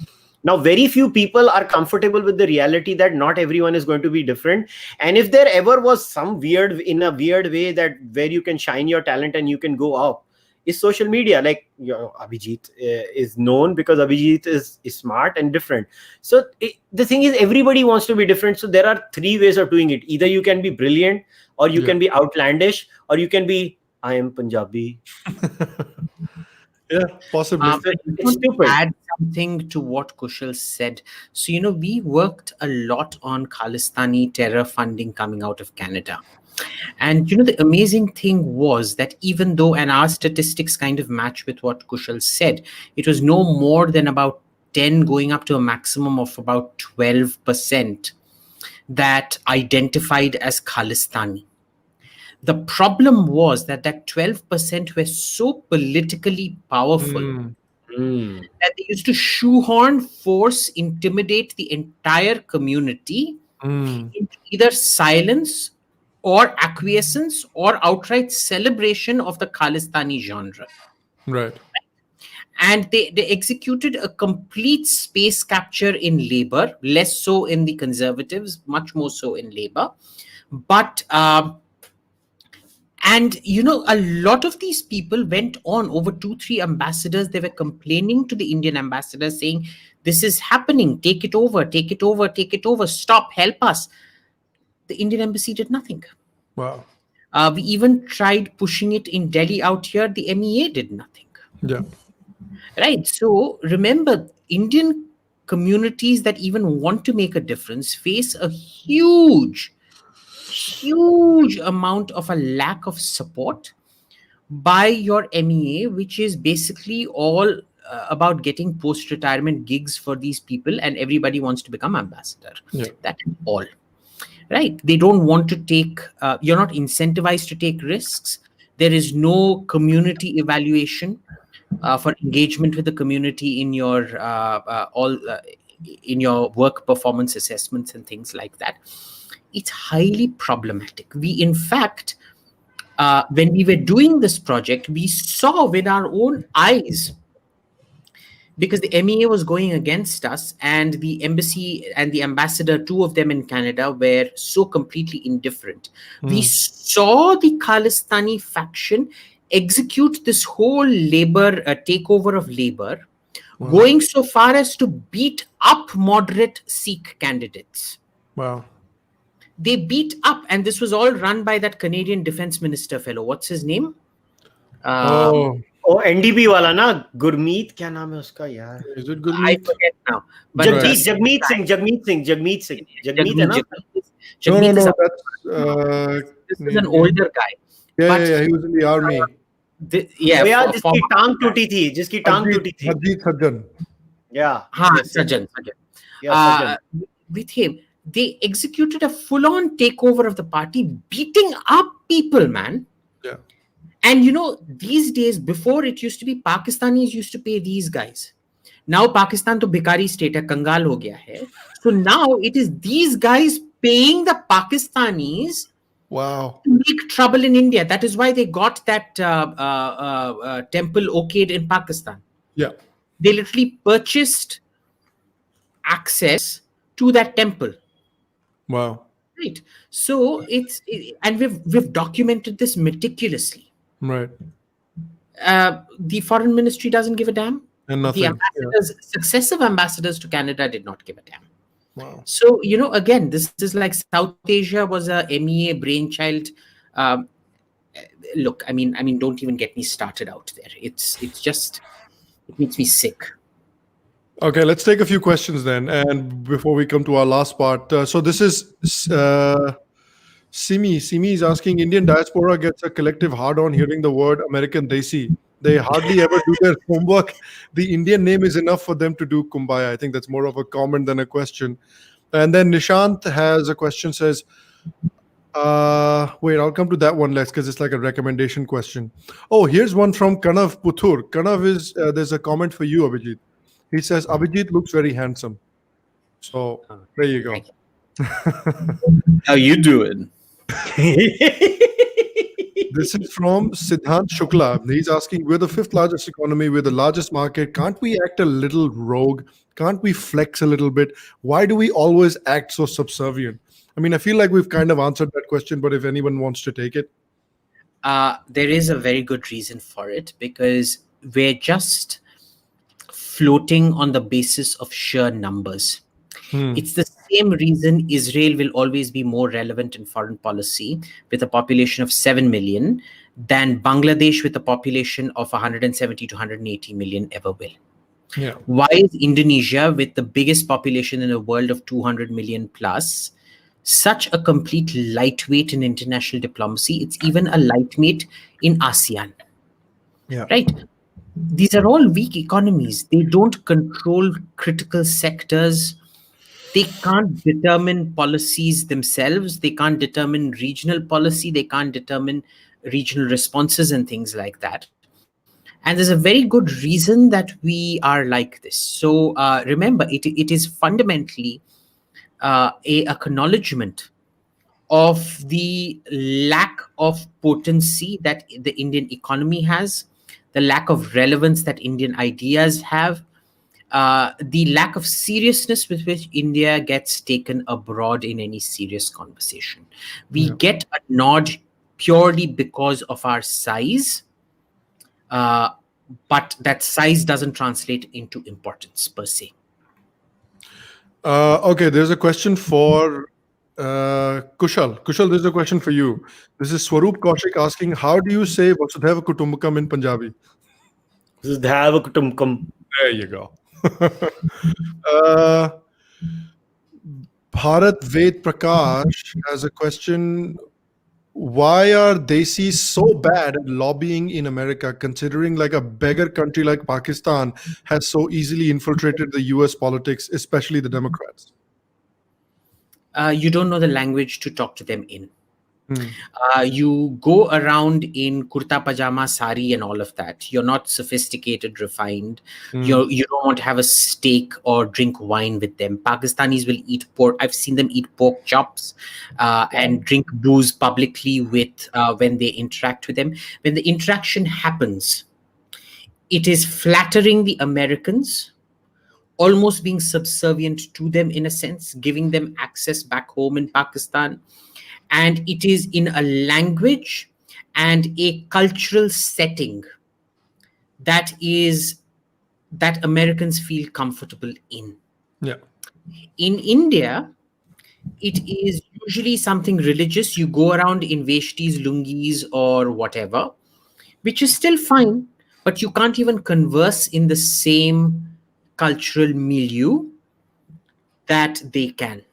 Now, very few people are comfortable with the reality that not everyone is going to be different. And if there ever was some weird way that where you can shine your talent and you can go up, is social media. Like, Abhijit is known because Abhijit is smart and different. So the thing is, everybody wants to be different. So there are three ways of doing it. Either you can be brilliant, or you can be outlandish, or you can be, I am Punjabi. Yeah, possibly. It's stupid. Add something to what Kushal said. So, we worked a lot on Khalistani terror funding coming out of Canada. And, the amazing thing was that even though, and our statistics kind of match with what Kushal said, it was no more than about 10 going up to a maximum of about 12% that identified as Khalistani. The problem was that 12% were so politically powerful that they used to shoehorn, force, intimidate the entire community into either silence or acquiescence or outright celebration of the Khalistani genre. Right. And they executed a complete space capture in labor, less so in the conservatives, much more so in labor. But and, a lot of these people went on over 2-3 ambassadors. They were complaining to the Indian ambassador saying, this is happening. Take it over, take it over, take it over. Stop, help us. The Indian embassy did nothing. Wow. We even tried pushing it in Delhi out here. The MEA did nothing. Yeah. Right. So remember, Indian communities that even want to make a difference face a huge amount of a lack of support by your MEA, which is basically all about getting post-retirement gigs for these people, and everybody wants to become ambassador. Yeah. That's all. Right? They don't want to take, you're not incentivized to take risks. There is no community evaluation for engagement with the community in your in your work performance assessments and things like that. It's highly problematic. We, in fact, when we were doing this project, we saw with our own eyes, because the MEA was going against us, and the embassy and the ambassador, two of them in Canada, were so completely indifferent. We saw the Khalistani faction execute this whole labor takeover of labor, going so far as to beat up moderate Sikh candidates. Wow. They beat up, and this was all run by that Canadian defense minister fellow. What's his name? NDP wala na, Gurmeet, kya naam hai uska yaar? Is it I Gurmeet? forget now. But Jagmeet Singh. Jagmeet hai na? Jagmeet is That's this is an older guy. yeah, he was in the army. जिसकी टांग टूटी थी. Abhijit Sajjan. Yeah. Sajjan. Yeah, With him, they executed a full-on takeover of the party, beating up people, man. Yeah. And these days, before it used to be Pakistanis used to pay these guys. Now Pakistan to bhikari state hai, kangal ho gaya hai. So now it is these guys paying the Pakistanis Wow. to make trouble in India. That is why they got that temple okayed in Pakistan. Yeah. They literally purchased access to that temple. Wow. Right. So and we've documented this meticulously. Right. The foreign ministry doesn't give a damn. And nothing. The ambassadors, successive ambassadors to Canada did not give a damn. Wow. So, again, this is like South Asia was a MEA brainchild. Look, I mean, don't even get me started out there. It's just, it makes me sick. Okay, let's take a few questions then. And before we come to our last part, so this is Simi. Simi is asking, Indian diaspora gets a collective hard-on hearing the word American Desi. They hardly ever do their homework. The Indian name is enough for them to do Kumbaya. I think that's more of a comment than a question. And then Nishant has a question, says, wait, I'll come to that one next because it's like a recommendation question. Oh, here's one from Kanav Puthur. Kanav is, there's a comment for you, Abhijit. He says, Abhijit looks very handsome. So there you go. How you doing? This is from Siddhant Shukla. He's asking, we're the fifth largest economy, we're the largest market. Can't we act a little rogue? Can't we flex a little bit? Why do we always act so subservient? I mean, I feel like we've kind of answered that question, but if anyone wants to take it. There is a very good reason for it, because we're just floating on the basis of sheer numbers. It's the same reason Israel will always be more relevant in foreign policy with a population of 7 million than Bangladesh with a population of 170 to 180 million ever will. Yeah. Why is Indonesia, with the biggest population in the world of 200 million plus, such a complete lightweight in international diplomacy? It's even a lightweight in ASEAN. Yeah. Right? These are all weak economies. They don't control critical sectors. They can't determine policies themselves. They can't determine regional policy. They can't determine regional responses and things like that. And there's a very good reason that we are like this. So remember, it is fundamentally a acknowledgement of the lack of potency that the Indian economy has, the lack of relevance that Indian ideas have, the lack of seriousness with which India gets taken abroad in any serious conversation. We get a nod purely because of our size, but that size doesn't translate into importance per se. Okay, there's a question for Kushal. Kushal, there's a question for you. This is Swaroop Kaushik asking, how do you say Vasudhaiva Kutumbakam in Punjabi? Vasudhaiva Kutumbakam. There you go. Bharat Ved Prakash has a question. Why are Desis so bad at lobbying in America, considering like a beggar country like Pakistan has so easily infiltrated the US politics, especially the Democrats? You don't know the language to talk to them in. You go around in kurta pajama, sari, and all of that. You're not sophisticated, refined. You don't want to have a steak or drink wine with them. Pakistanis will eat pork. I've seen them eat pork chops and drink booze publicly with when they interact with them. When the interaction happens, it is flattering the Americans, almost being subservient to them in a sense, giving them access back home in Pakistan. And it is in a language and a cultural setting that Americans feel comfortable in. Yeah. In India, it is usually something religious. You go around in veshtis, lungis, or whatever, which is still fine, but you can't even converse in the same cultural milieu that they can.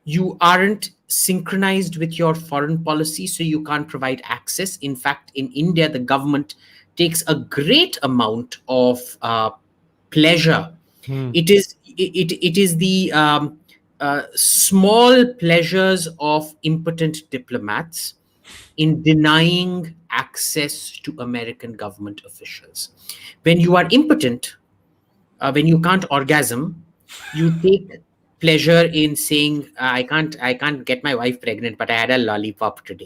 You aren't synchronized with your foreign policy, so you can't provide access. In fact, in India, the government takes a great amount of pleasure. It is the small pleasures of impotent diplomats in denying access to American government officials. When you are impotent, when you can't orgasm, you take pleasure in saying, I can't get my wife pregnant, but I had a lollipop today.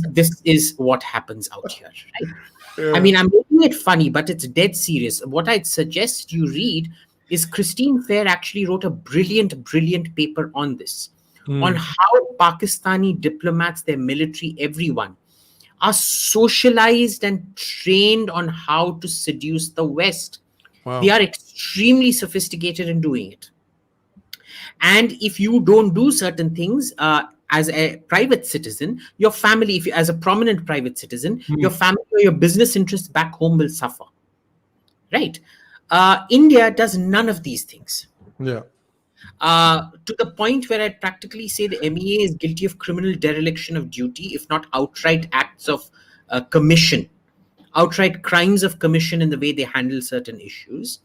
this is what happens out here, right? Yeah. I mean, I'm making it funny, but it's dead serious. What I'd suggest you read is Christine Fair actually wrote a brilliant paper on this, on how Pakistani diplomats, their military, everyone, are socialized and trained on how to seduce the West. Wow. They are extremely sophisticated in doing it. And if you don't do certain things as a private citizen, your family, if you, as a prominent private citizen, your family or your business interests back home will suffer. Right? India does none of these things. Yeah. To the point where I'd practically say the MEA is guilty of criminal dereliction of duty, if not outright acts of commission, outright crimes of commission in the way they handle certain issues.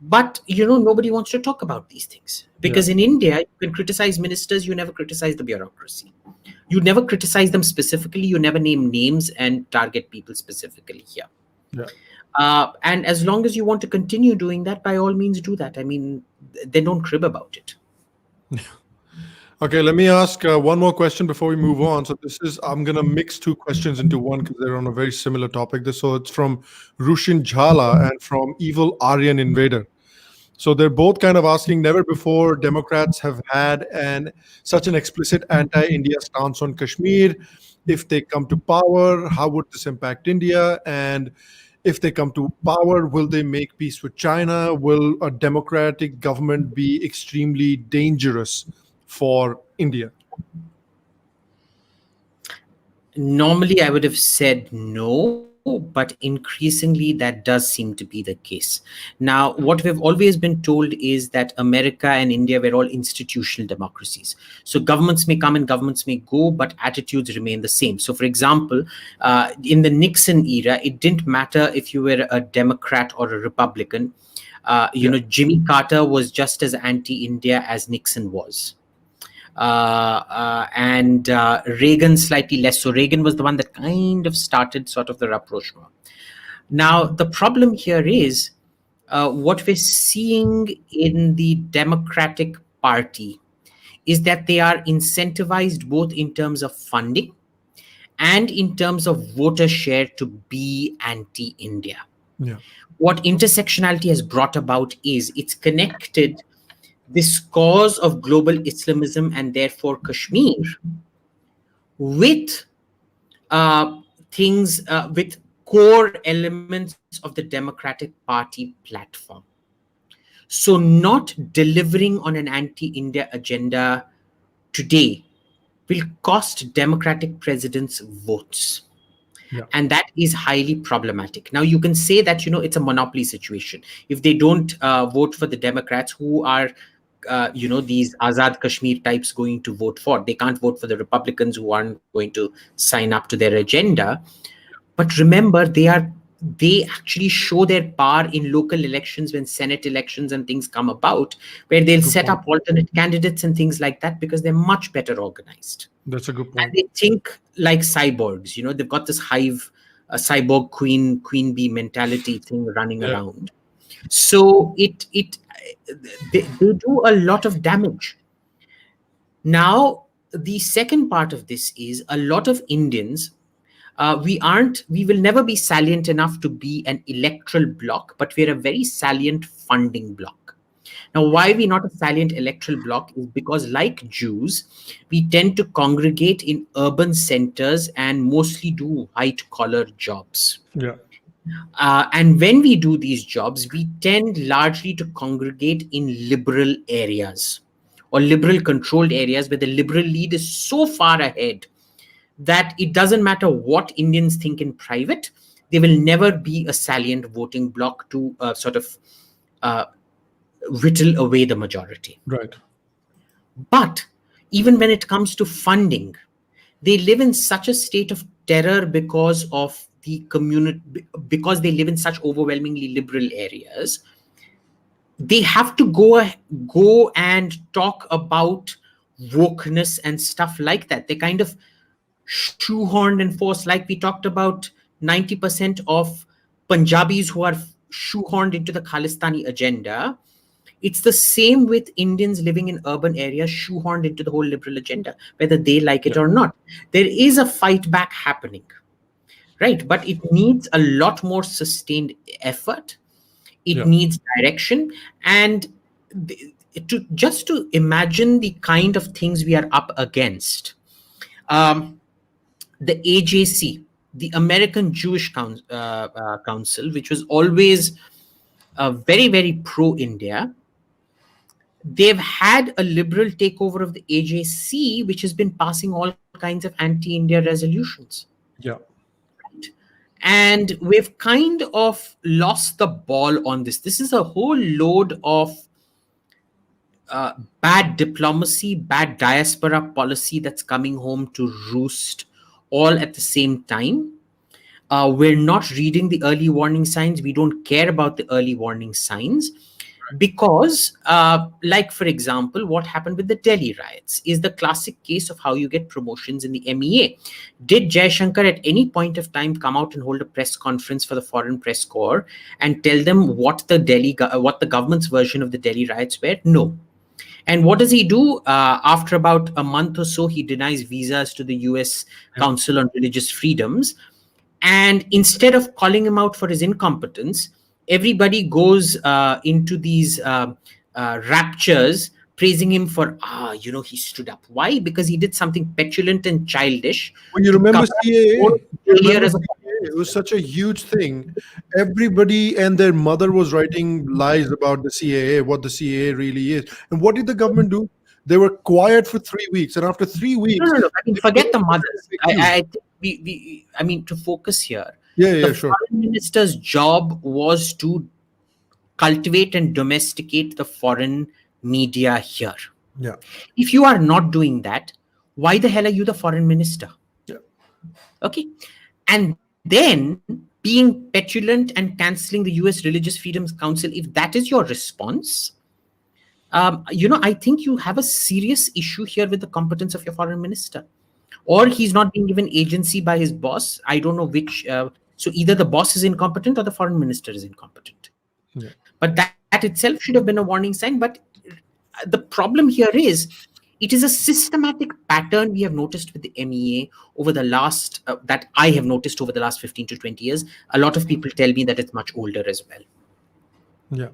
But, nobody wants to talk about these things. Because in India, you can criticize ministers, you never criticize the bureaucracy. You never criticize them specifically, you never name names and target people specifically here. Yeah. And as long as you want to continue doing that, by all means do that. I mean, they don't crib about it. Okay, let me ask one more question before we move on. So I'm going to mix two questions into one because they're on a very similar topic. So it's from Rushin Jhala and from Evil Aryan Invader. So they're both kind of asking, never before Democrats have had such an explicit anti-India stance on Kashmir. If they come to power, how would this impact India? And if they come to power, will they make peace with China? Will a democratic government be extremely dangerous for India? Normally, I would have said no, but increasingly that does seem to be the case. Now, what we've always been told is that America and India were all institutional democracies. So governments may come and governments may go, but attitudes remain the same. So, for example, in the Nixon era, it didn't matter if you were a Democrat or a Republican. Jimmy Carter was just as anti-India as Nixon was. And Reagan slightly less. So Reagan was the one that kind of started sort of the rapprochement. Now, the problem here is what we're seeing in the Democratic Party is that they are incentivized both in terms of funding and in terms of voter share to be anti-India. Yeah. What intersectionality has brought about is it's connected this cause of global Islamism and therefore Kashmir with with core elements of the Democratic Party platform. So not delivering on an anti-India agenda today will cost Democratic presidents votes. Yeah. And that is highly problematic. Now, you can say that, it's a monopoly situation. If they don't vote for the Democrats, who are these Azad Kashmir types going to vote for? They can't vote for the Republicans who aren't going to sign up to their agenda. But remember, they are they actually show their power in local elections when Senate elections and things come about, where they'll set up alternate candidates and things like that because they're much better organized. That's a good And point. they think like cyborgs. They've got this hive, cyborg queen bee mentality thing running around. So they do a lot of damage. Now, the second part of this is a lot of Indians. We will never be salient enough to be an electoral bloc, but we're a very salient funding bloc. Now, why we're not a salient electoral bloc is because, like Jews, we tend to congregate in urban centers and mostly do white-collar jobs. Yeah. And when we do these jobs, we tend largely to congregate in liberal areas or liberal-controlled areas where the liberal lead is so far ahead that it doesn't matter what Indians think in private, they will never be a salient voting bloc to sort of whittle away the majority. Right. But even when it comes to funding, they live in such a state of terror because of the community, because they live in such overwhelmingly liberal areas. They have to go and talk about wokeness and stuff like that. They kind of shoehorned and forced, like we talked about 90% of Punjabis who are shoehorned into the Khalistani agenda. It's the same with Indians living in urban areas shoehorned into the whole liberal agenda, whether they like it or not. There is a fight back happening, right? But it needs a lot more sustained effort. It needs direction. And to imagine the kind of things we are up against. The AJC, the American Jewish Council, which was always very, very pro-India, they've had a liberal takeover of the AJC, which has been passing all kinds of anti-India resolutions. Yeah. And we've kind of lost the ball on this. This is a whole load of bad diplomacy, bad diaspora policy that's coming home to roost all at the same time. We're not reading the early warning signs. We don't care about the early warning signs because, like, for example, what happened with the Delhi riots is the classic case of how you get promotions in the MEA. Did Jaishankar at any point of time come out and hold a press conference for the Foreign Press Corps and tell them what the government's version of the Delhi riots were? No. And what does he do? After about a month or so, he denies visas to the US Council on Religious Freedoms. And instead of calling him out for his incompetence, everybody goes into these raptures, praising him for, he stood up. Why? Because he did something petulant and childish. When you remember CAA, it was such a huge thing. Everybody and their mother was writing lies about the CAA, what the CAA really is. And what did the government do? They were quiet for 3 weeks. And after 3 weeks... No. I mean, forget the mothers. I mean, to focus here. The foreign minister's job was to cultivate and domesticate the foreign media here. Yeah. If you are not doing that, why the hell are you the foreign minister? Yeah. Okay. And then being petulant and canceling the US Religious Freedoms Council, if that is your response, I think you have a serious issue here with the competence of your foreign minister. Or he's not being given agency by his boss. I don't know which. So either the boss is incompetent or the foreign minister is incompetent. Yeah. But that itself should have been a warning sign. But the problem here is it is a systematic pattern we have noticed with the MEA over the last, that I have noticed over the last 15 to 20 years. A lot of people tell me that it's much older as well. Yeah.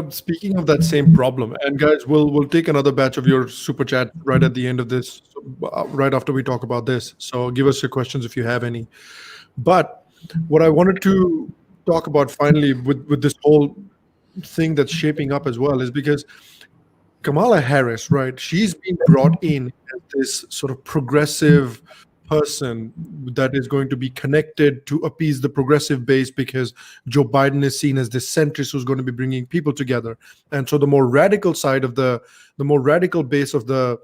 Speaking of that same problem, and guys, we'll take another batch of your super chat right at the end of this, right after we talk about this. So give us your questions if you have any. But what I wanted to talk about finally with this whole thing that's shaping up as well is because Kamala Harris, right? She's been brought in as this sort of progressive person that is going to be connected to appease the progressive base because Joe Biden is seen as this centrist who's going to be bringing people together. And so the more radical side of the more radical base of the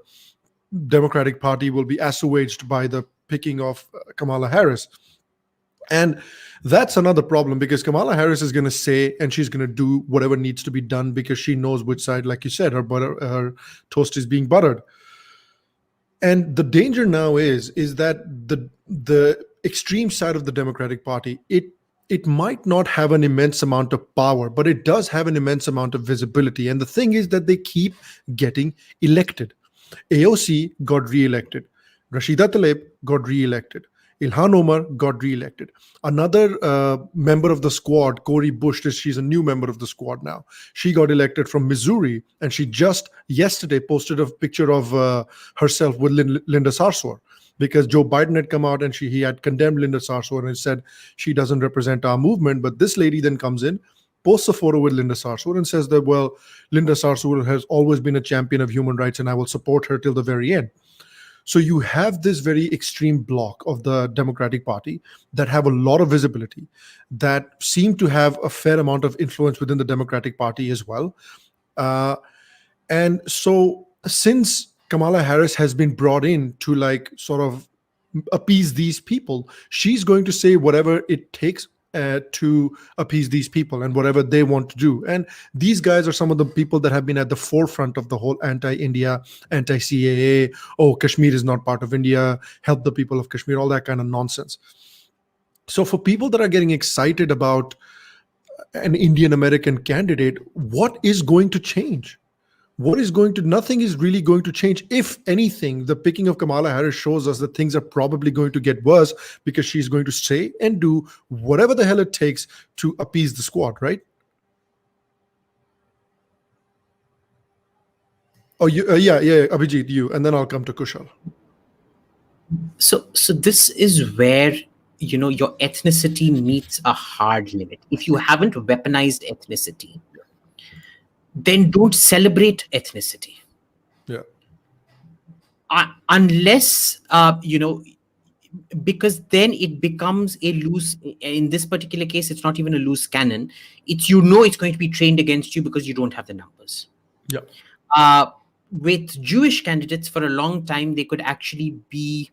Democratic Party will be assuaged by the picking of Kamala Harris. And that's another problem, because Kamala Harris is going to say, and she's going to do whatever needs to be done, because she knows which side, like you said, her toast is being buttered. And the danger now is that the extreme side of the Democratic Party, it might not have an immense amount of power, but it does have an immense amount of visibility. And the thing is that they keep getting elected. AOC got re-elected. Rashida Tlaib got re-elected. Ilhan Omar got re-elected. Another member of the squad, Cori Bush, she's a new member of the squad now. She got elected from Missouri, and she just yesterday posted a picture of herself with Linda Sarsour, because Joe Biden had come out and he had condemned Linda Sarsour and said she doesn't represent our movement. But this lady then comes in, posts a photo with Linda Sarsour and says that, well, Linda Sarsour has always been a champion of human rights and I will support her till the very end. So you have this very extreme block of the Democratic Party that have a lot of visibility, that seem to have a fair amount of influence within the Democratic Party as well. And so since Kamala Harris has been brought in to like sort of appease these people, she's going to say whatever it takes to appease these people and whatever they want to do. And these guys are some of the people that have been at the forefront of the whole anti-India, anti-CAA, oh, Kashmir is not part of India, help the people of Kashmir, all that kind of nonsense. So for people that are getting excited about an Indian American candidate, what is going to change? Nothing is really going to change. If anything, the picking of Kamala Harris shows us that things are probably going to get worse, because she's going to say and do whatever the hell it takes to appease the squad, right? Oh, yeah, Abhijit, you, and then I'll come to Kushal. So this is where, your ethnicity meets a hard limit. If you haven't weaponized ethnicity, then don't celebrate ethnicity. Yeah. Unless, because then it becomes a loose, in this particular case, it's not even a loose cannon. It's, it's going to be trained against you because you don't have the numbers. Yeah. With Jewish candidates, for a long time, they could actually be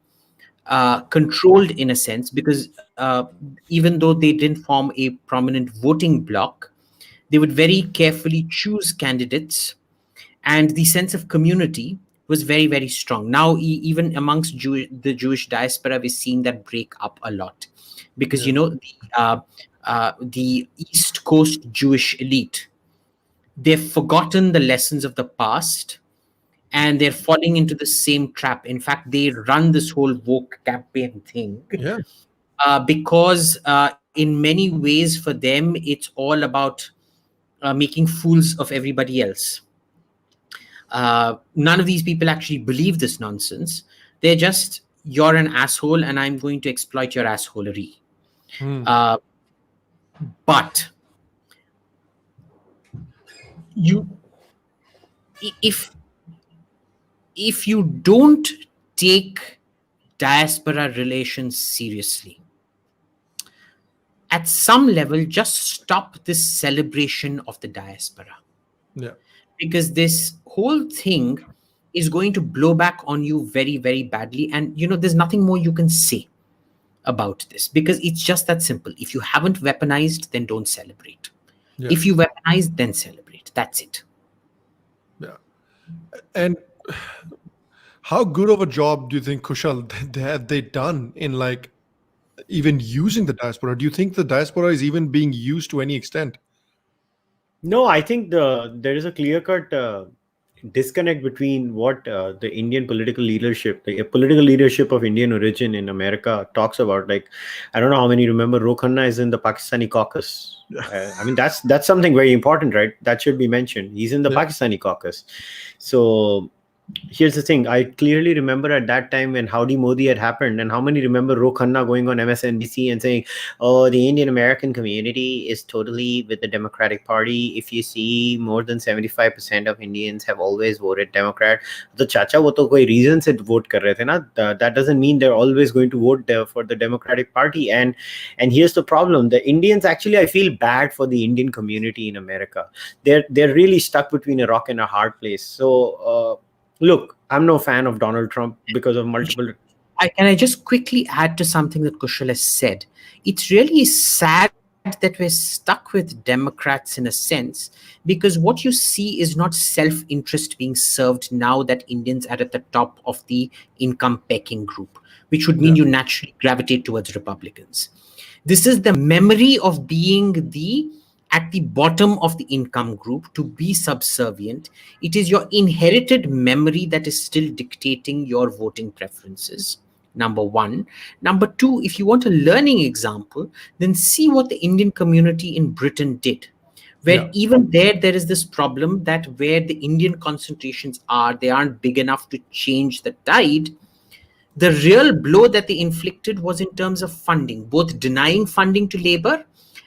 controlled in a sense, because even though they didn't form a prominent voting bloc, they would very carefully choose candidates, and the sense of community was very, very strong. Now, even amongst the Jewish diaspora, we're seeing that break up a lot, because, the East Coast Jewish elite, they've forgotten the lessons of the past, and they're falling into the same trap. In fact, they run this whole woke campaign thing. Yeah. Because in many ways for them, it's all about making fools of everybody else. None of these people actually believe this nonsense. They're just, you're an asshole and I'm going to exploit your assholery. But if you don't take diaspora relations seriously, at some level, just stop this celebration of the diaspora. Yeah. Because this whole thing is going to blow back on you very, very badly. And, there's nothing more you can say about this, because it's just that simple. If you haven't weaponized, then don't celebrate. Yeah. If you weaponize, then celebrate. That's it. Yeah. And how good of a job do you think, Kushal, have they done in like even using the diaspora? Do you think the diaspora is even being used to any extent? No, I think there is a clear-cut disconnect between what the Indian political leadership, the political leadership of Indian origin in America talks about. Like, I don't know how many remember Ro Khanna is in the Pakistani caucus. I mean, that's something very important, right? That should be mentioned. He's in the Pakistani caucus. So here's the thing. I clearly remember at that time when Howdy Modi had happened, and how many remember Ro Khanna going on MSNBC and saying, oh, the Indian American community is totally with the Democratic Party. If you see, more than 75% of Indians have always voted Democrat. So chacha, wo to koi reason se vote kar rahe the na. That doesn't mean they're always going to vote for the Democratic Party. And here's the problem. The Indians, actually, I feel bad for the Indian community in America. They're really stuck between a rock and a hard place. So, look, I'm no fan of Donald Trump because of multiple. Can I just quickly add to something that Kushal has said? It's really sad that we're stuck with Democrats in a sense, because what you see is not self-interest being served now that Indians are at the top of the income pecking group, which would mean you naturally gravitate towards Republicans. This is the memory of being at the bottom of the income group, to be subservient. It is your inherited memory that is still dictating your voting preferences. Number one. Number two, if you want a learning example, then see what the Indian community in Britain did, where even there is this problem that where the Indian concentrations are, they aren't big enough to change the tide. The real blow that they inflicted was in terms of funding, both denying funding to Labour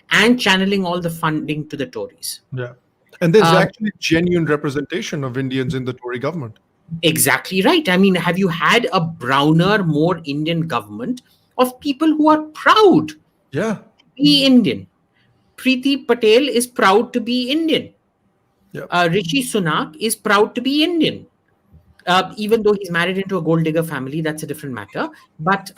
and channeling all the funding to the Tories. Yeah. And there's actually genuine representation of Indians in the Tory government. Exactly right. I mean, have you had a browner, more Indian government of people who are proud to be Indian? Preeti Patel is proud to be Indian. Rishi Sunak is proud to be Indian. Even though he's married into a gold digger family, that's a different matter. But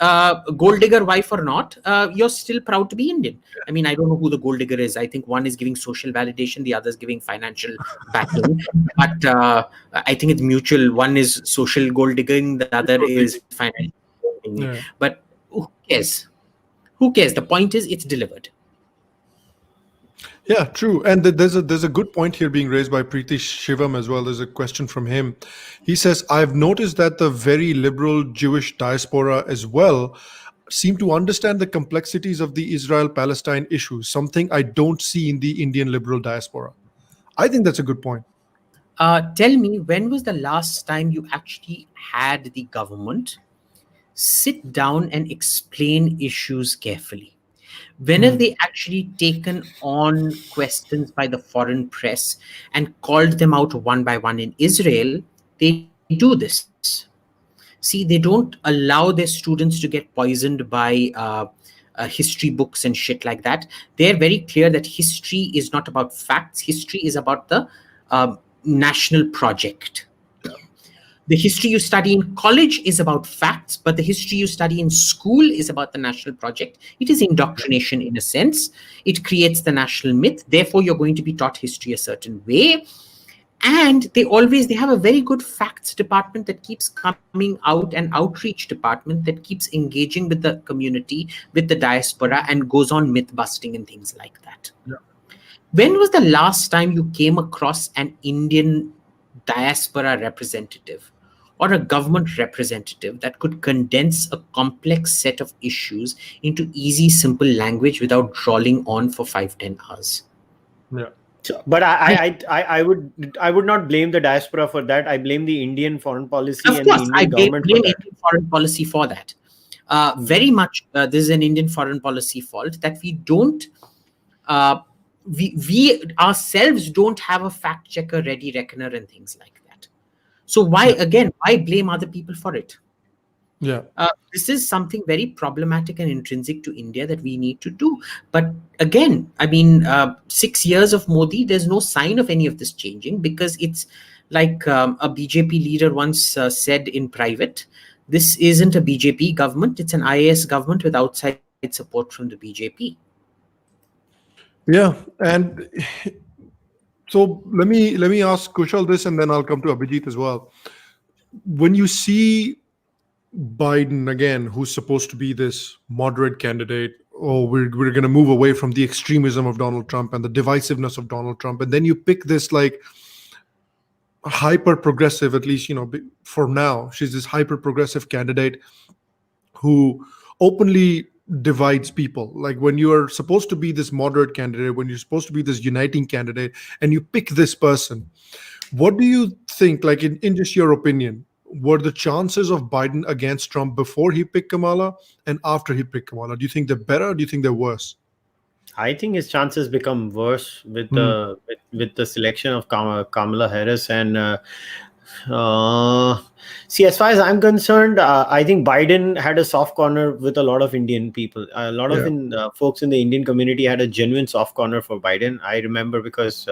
gold digger wife or not, you're still proud to be Indian. I mean, I don't know who the gold digger is. I think one is giving social validation, the other is giving financial backing. But I think it's mutual. One is social gold digging, the other is financial gold digging. But who cares? Who cares? The point is, it's delivered. Yeah, true. And there's a good point here being raised by Preeti Shivam as well. There's a question from him. He says, I've noticed that the very liberal Jewish diaspora as well seem to understand the complexities of the Israel-Palestine issue, something I don't see in the Indian liberal diaspora. I think that's a good point. Tell me, when was the last time you actually had the government sit down and explain issues carefully? When have they actually taken on questions by the foreign press and called them out one by one? In Israel, they do this. See, they don't allow their students to get poisoned by history books and shit like that. They're very clear that history is not about facts. History is about the national project. The history you study in college is about facts, but the history you study in school is about the national project. It is indoctrination in a sense. It creates the national myth. Therefore, you're going to be taught history a certain way. And they have a very good facts department that keeps coming out, an outreach department that keeps engaging with the community, with the diaspora, and goes on myth busting and things like that. When was the last time you came across an Indian diaspora representative or a government representative that could condense a complex set of issues into easy, simple language without drawling on for 5-10 hours? But I would not blame the diaspora for that. I blame the Indian foreign policy of and course, the Indian government blame for that. Indian foreign policy for that. Very much, this is an Indian foreign policy fault that we don't. We ourselves don't have a fact checker, ready reckoner, and things like that. So why blame other people for it? This is something very problematic and intrinsic to India that we need to do. But again, I mean, 6 years of Modi, there's no sign of any of this changing, because it's like a BJP leader once said in private, this isn't a BJP government, it's an IAS government with outside support from the BJP. Yeah, and so let me ask Kushal this, and then I'll come to Abhijit as well. When you see Biden again, who's supposed to be this moderate candidate, we're going to move away from the extremism of Donald Trump and the divisiveness of Donald Trump, and then you pick this like hyper progressive, at least for now, she's this hyper progressive candidate who openly divides people. Like, when you are supposed to be this moderate candidate, when you're supposed to be this uniting candidate, and you pick this person, what do you think, like in just your opinion, were the chances of Biden against Trump before he picked Kamala and after he picked Kamala? Do you think they're better, or do you think they're worse? I think his chances become worse with the selection of Kamala Harris. And see, as far as I'm concerned, I think Biden had a soft corner with a lot of Indian people. A lot of folks in the Indian community had a genuine soft corner for Biden. I remember because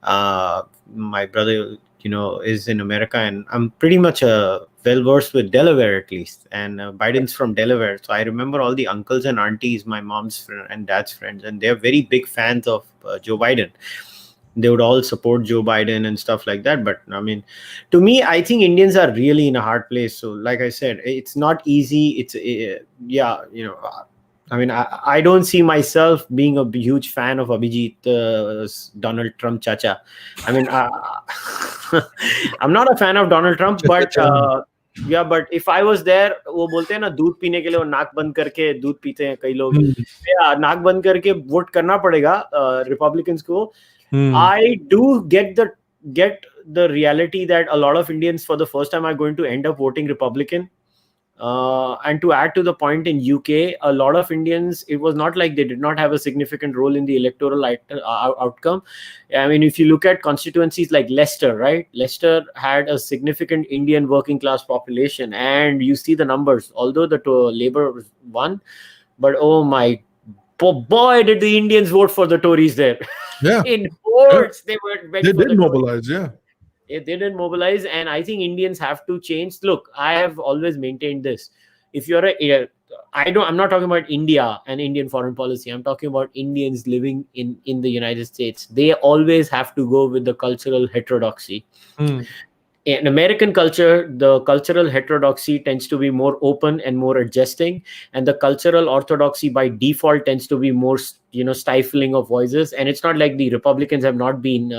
my brother is in America, and I'm pretty much well versed with Delaware at least. And Biden's from Delaware, so I remember all the uncles and aunties, my mom's friend and dad's friends, and they're very big fans of Joe Biden. They would all support Joe Biden and stuff like that. But I mean, to me, I think Indians are really in a hard place. So, like I said, it's not easy. It's I mean, I don't see myself being a huge fan of Abhijit Donald Trump Chacha. I mean, I'm not a fan of Donald Trump, but yeah, but if I was there, वो बोलते हैं ना दूध पीने के लिए वो नाक बंद करके दूध पीते हैं कई लोग, नाक बंद करके वोट करना पड़ेगा रिपब्लिकन्स को. I do get the reality that a lot of Indians for the first time are going to end up voting Republican. And to add to the point, in UK, a lot of Indians, it was not like they did not have a significant role in the electoral outcome. I mean, if you look at constituencies like Leicester, right? Leicester had a significant Indian working class population, and you see the numbers. Although the Labour won, but oh my boy, did the Indians vote for the Tories there? Yeah, in hordes, they were. They did mobilize, yeah. They didn't mobilize, and I think Indians have to change. Look, I have always maintained this. If you're I'm not talking about India and Indian foreign policy. I'm talking about Indians living in the United States. They always have to go with the cultural heterodoxy. In American culture, the cultural heterodoxy tends to be more open and more adjusting, and the cultural orthodoxy by default tends to be more, stifling of voices. And it's not like the Republicans have not been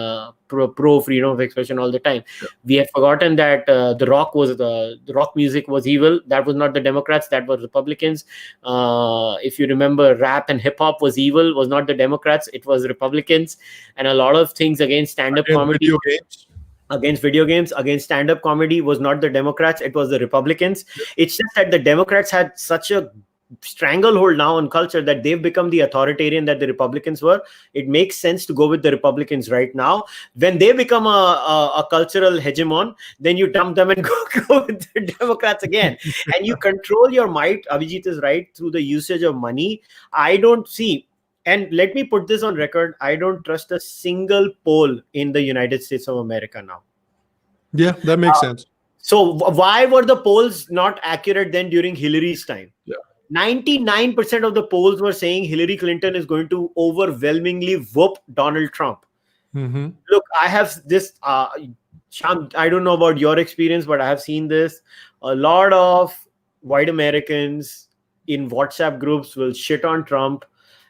pro freedom of expression all the time. Yeah. We have forgotten that the rock music was evil. That was not the Democrats, that was Republicans. If you remember, rap and hip hop was evil, was not the Democrats, it was Republicans. And a lot of things against stand-up comedy. Against video games, against stand-up comedy was not the Democrats, it was the Republicans. Yeah. It's just that the Democrats had such a stranglehold now on culture that they've become the authoritarian that the Republicans were. It makes sense to go with the Republicans right now. When they become a cultural hegemon, then you dump them and go with the Democrats again. And you control your might, Abhijit is right, through the usage of money. I don't see... And let me put this on record. I don't trust a single poll in the United States of America now. Yeah, that makes sense. So why were the polls not accurate then during Hillary's time? Yeah. 99% of the polls were saying Hillary Clinton is going to overwhelmingly whoop Donald Trump. Mm-hmm. Look, I have this... Sham, I don't know about your experience, but I have seen this. A lot of white Americans in WhatsApp groups will shit on Trump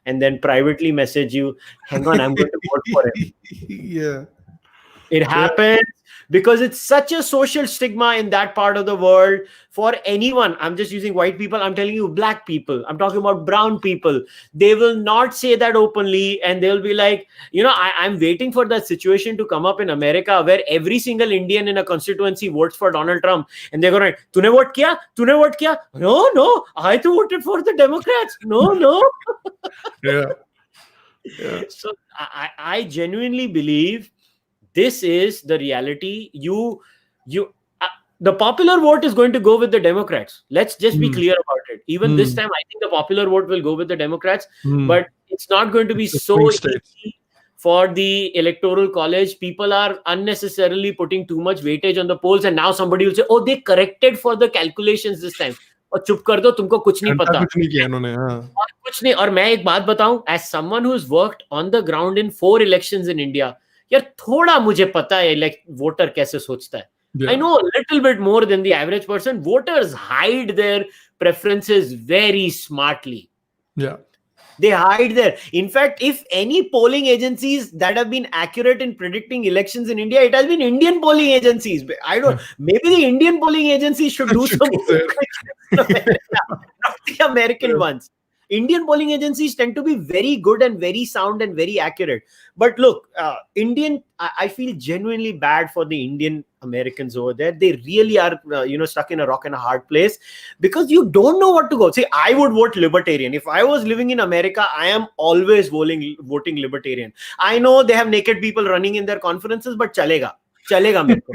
and then privately message you, hang on, I'm going to vote for him. Yeah. It happens because it's such a social stigma in that part of the world for anyone. I'm just using white people. I'm telling you, black people. I'm talking about brown people. They will not say that openly, and they'll be like, I'm waiting for that situation to come up in America where every single Indian in a constituency votes for Donald Trump, and they're going, "Tune vote kiya? Tune vote kiya?" No, I too voted for the Democrats. No. Yeah. So I genuinely believe this is the reality. The popular vote is going to go with the Democrats. Let's just be clear about it. Even this time, I think the popular vote will go with the Democrats, but it's not going to be so easy for the electoral college. People are unnecessarily putting too much weightage on the polls, and now somebody will say, "Oh, they corrected for the calculations this time." और चुप कर दो, तुमको कुछ नहीं पता, कुछ नहीं किया इन्होंने, और कुछ नहीं. और मैं एक बात बताऊं, as someone who's worked on the ground in 4 elections in India, यार थोड़ा मुझे पता है like voter कैसे सोचता है. I know a little bit more than the average person. Voters hide their preferences very smartly. Yeah. They hide there. In fact, if any polling agencies that have been accurate in predicting elections in India, it has been Indian polling agencies. Maybe the Indian polling agencies should do some not the American ones. Indian polling agencies tend to be very good and very sound and very accurate. But look, I feel genuinely bad for the Indian Americans over there. They really are, stuck in a rock and a hard place because you don't know what to go. See, I would vote Libertarian. If I was living in America, I am always voting Libertarian. I know they have naked people running in their conferences, but chalega mere ko.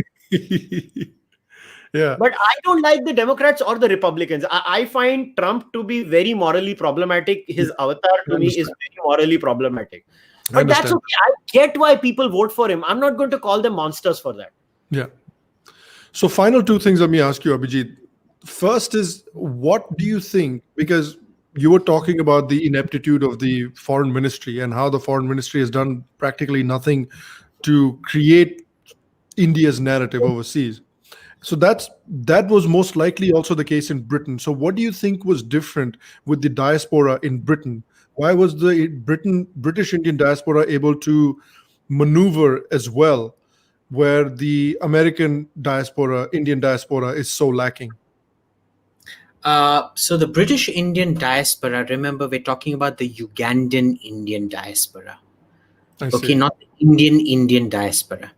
Yeah. But I don't like the Democrats or the Republicans. I find Trump to be very morally problematic. His avatar to me is very morally problematic. But that's okay. I get why people vote for him. I'm not going to call them monsters for that. Yeah. So final two things let me ask you, Abhijit. First is, what do you think, because you were talking about the ineptitude of the foreign ministry and how the foreign ministry has done practically nothing to create India's narrative overseas. So that was most likely also the case in Britain. So what do you think was different with the diaspora in Britain? Why was the British Indian diaspora able to maneuver as well, where the American diaspora, Indian diaspora, is so lacking? So the British Indian diaspora, remember, we're talking about the Ugandan Indian diaspora. Okay, not the Indian diaspora.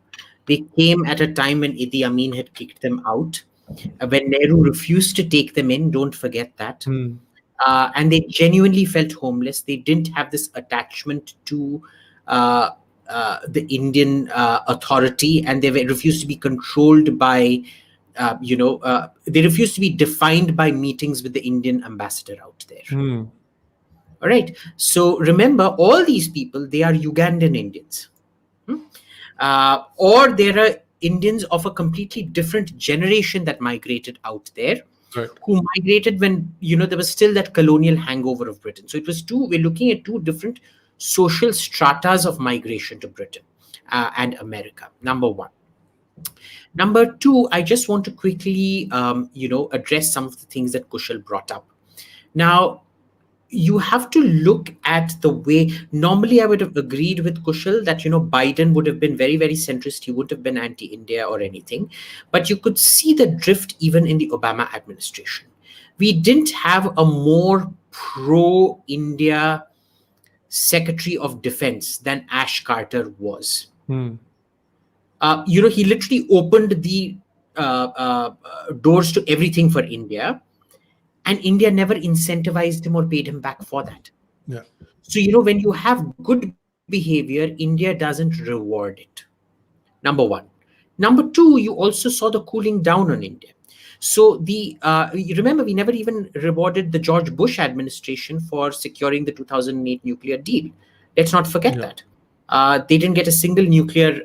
They came at a time when Idi Amin had kicked them out, when Nehru refused to take them in, don't forget that. And they genuinely felt homeless. They didn't have this attachment to the Indian authority, and they refused to be controlled by, they refused to be defined by meetings with the Indian ambassador out there. All right. So remember, all these people, they are Ugandan Indians. Or there are Indians of a completely different generation that migrated out there, right, who migrated when, there was still that colonial hangover of Britain. So it was we're looking at two different social stratas of migration to Britain and America, number one. Number two, I just want to quickly, address some of the things that Kushal brought up. Now, you have to look at the way, normally I would have agreed with Kushal that, Biden would have been very, very centrist. He wouldn't have been anti-India or anything. But you could see the drift even in the Obama administration. We didn't have a more pro-India Secretary of Defense than Ash Carter was. He literally opened the doors to everything for India. And India never incentivized him or paid him back for that. Yeah. So, when you have good behavior, India doesn't reward it. Number one. Number two, you also saw the cooling down on India. So you remember, we never even rewarded the George Bush administration for securing the 2008 nuclear deal. Let's not forget that. They didn't get a single nuclear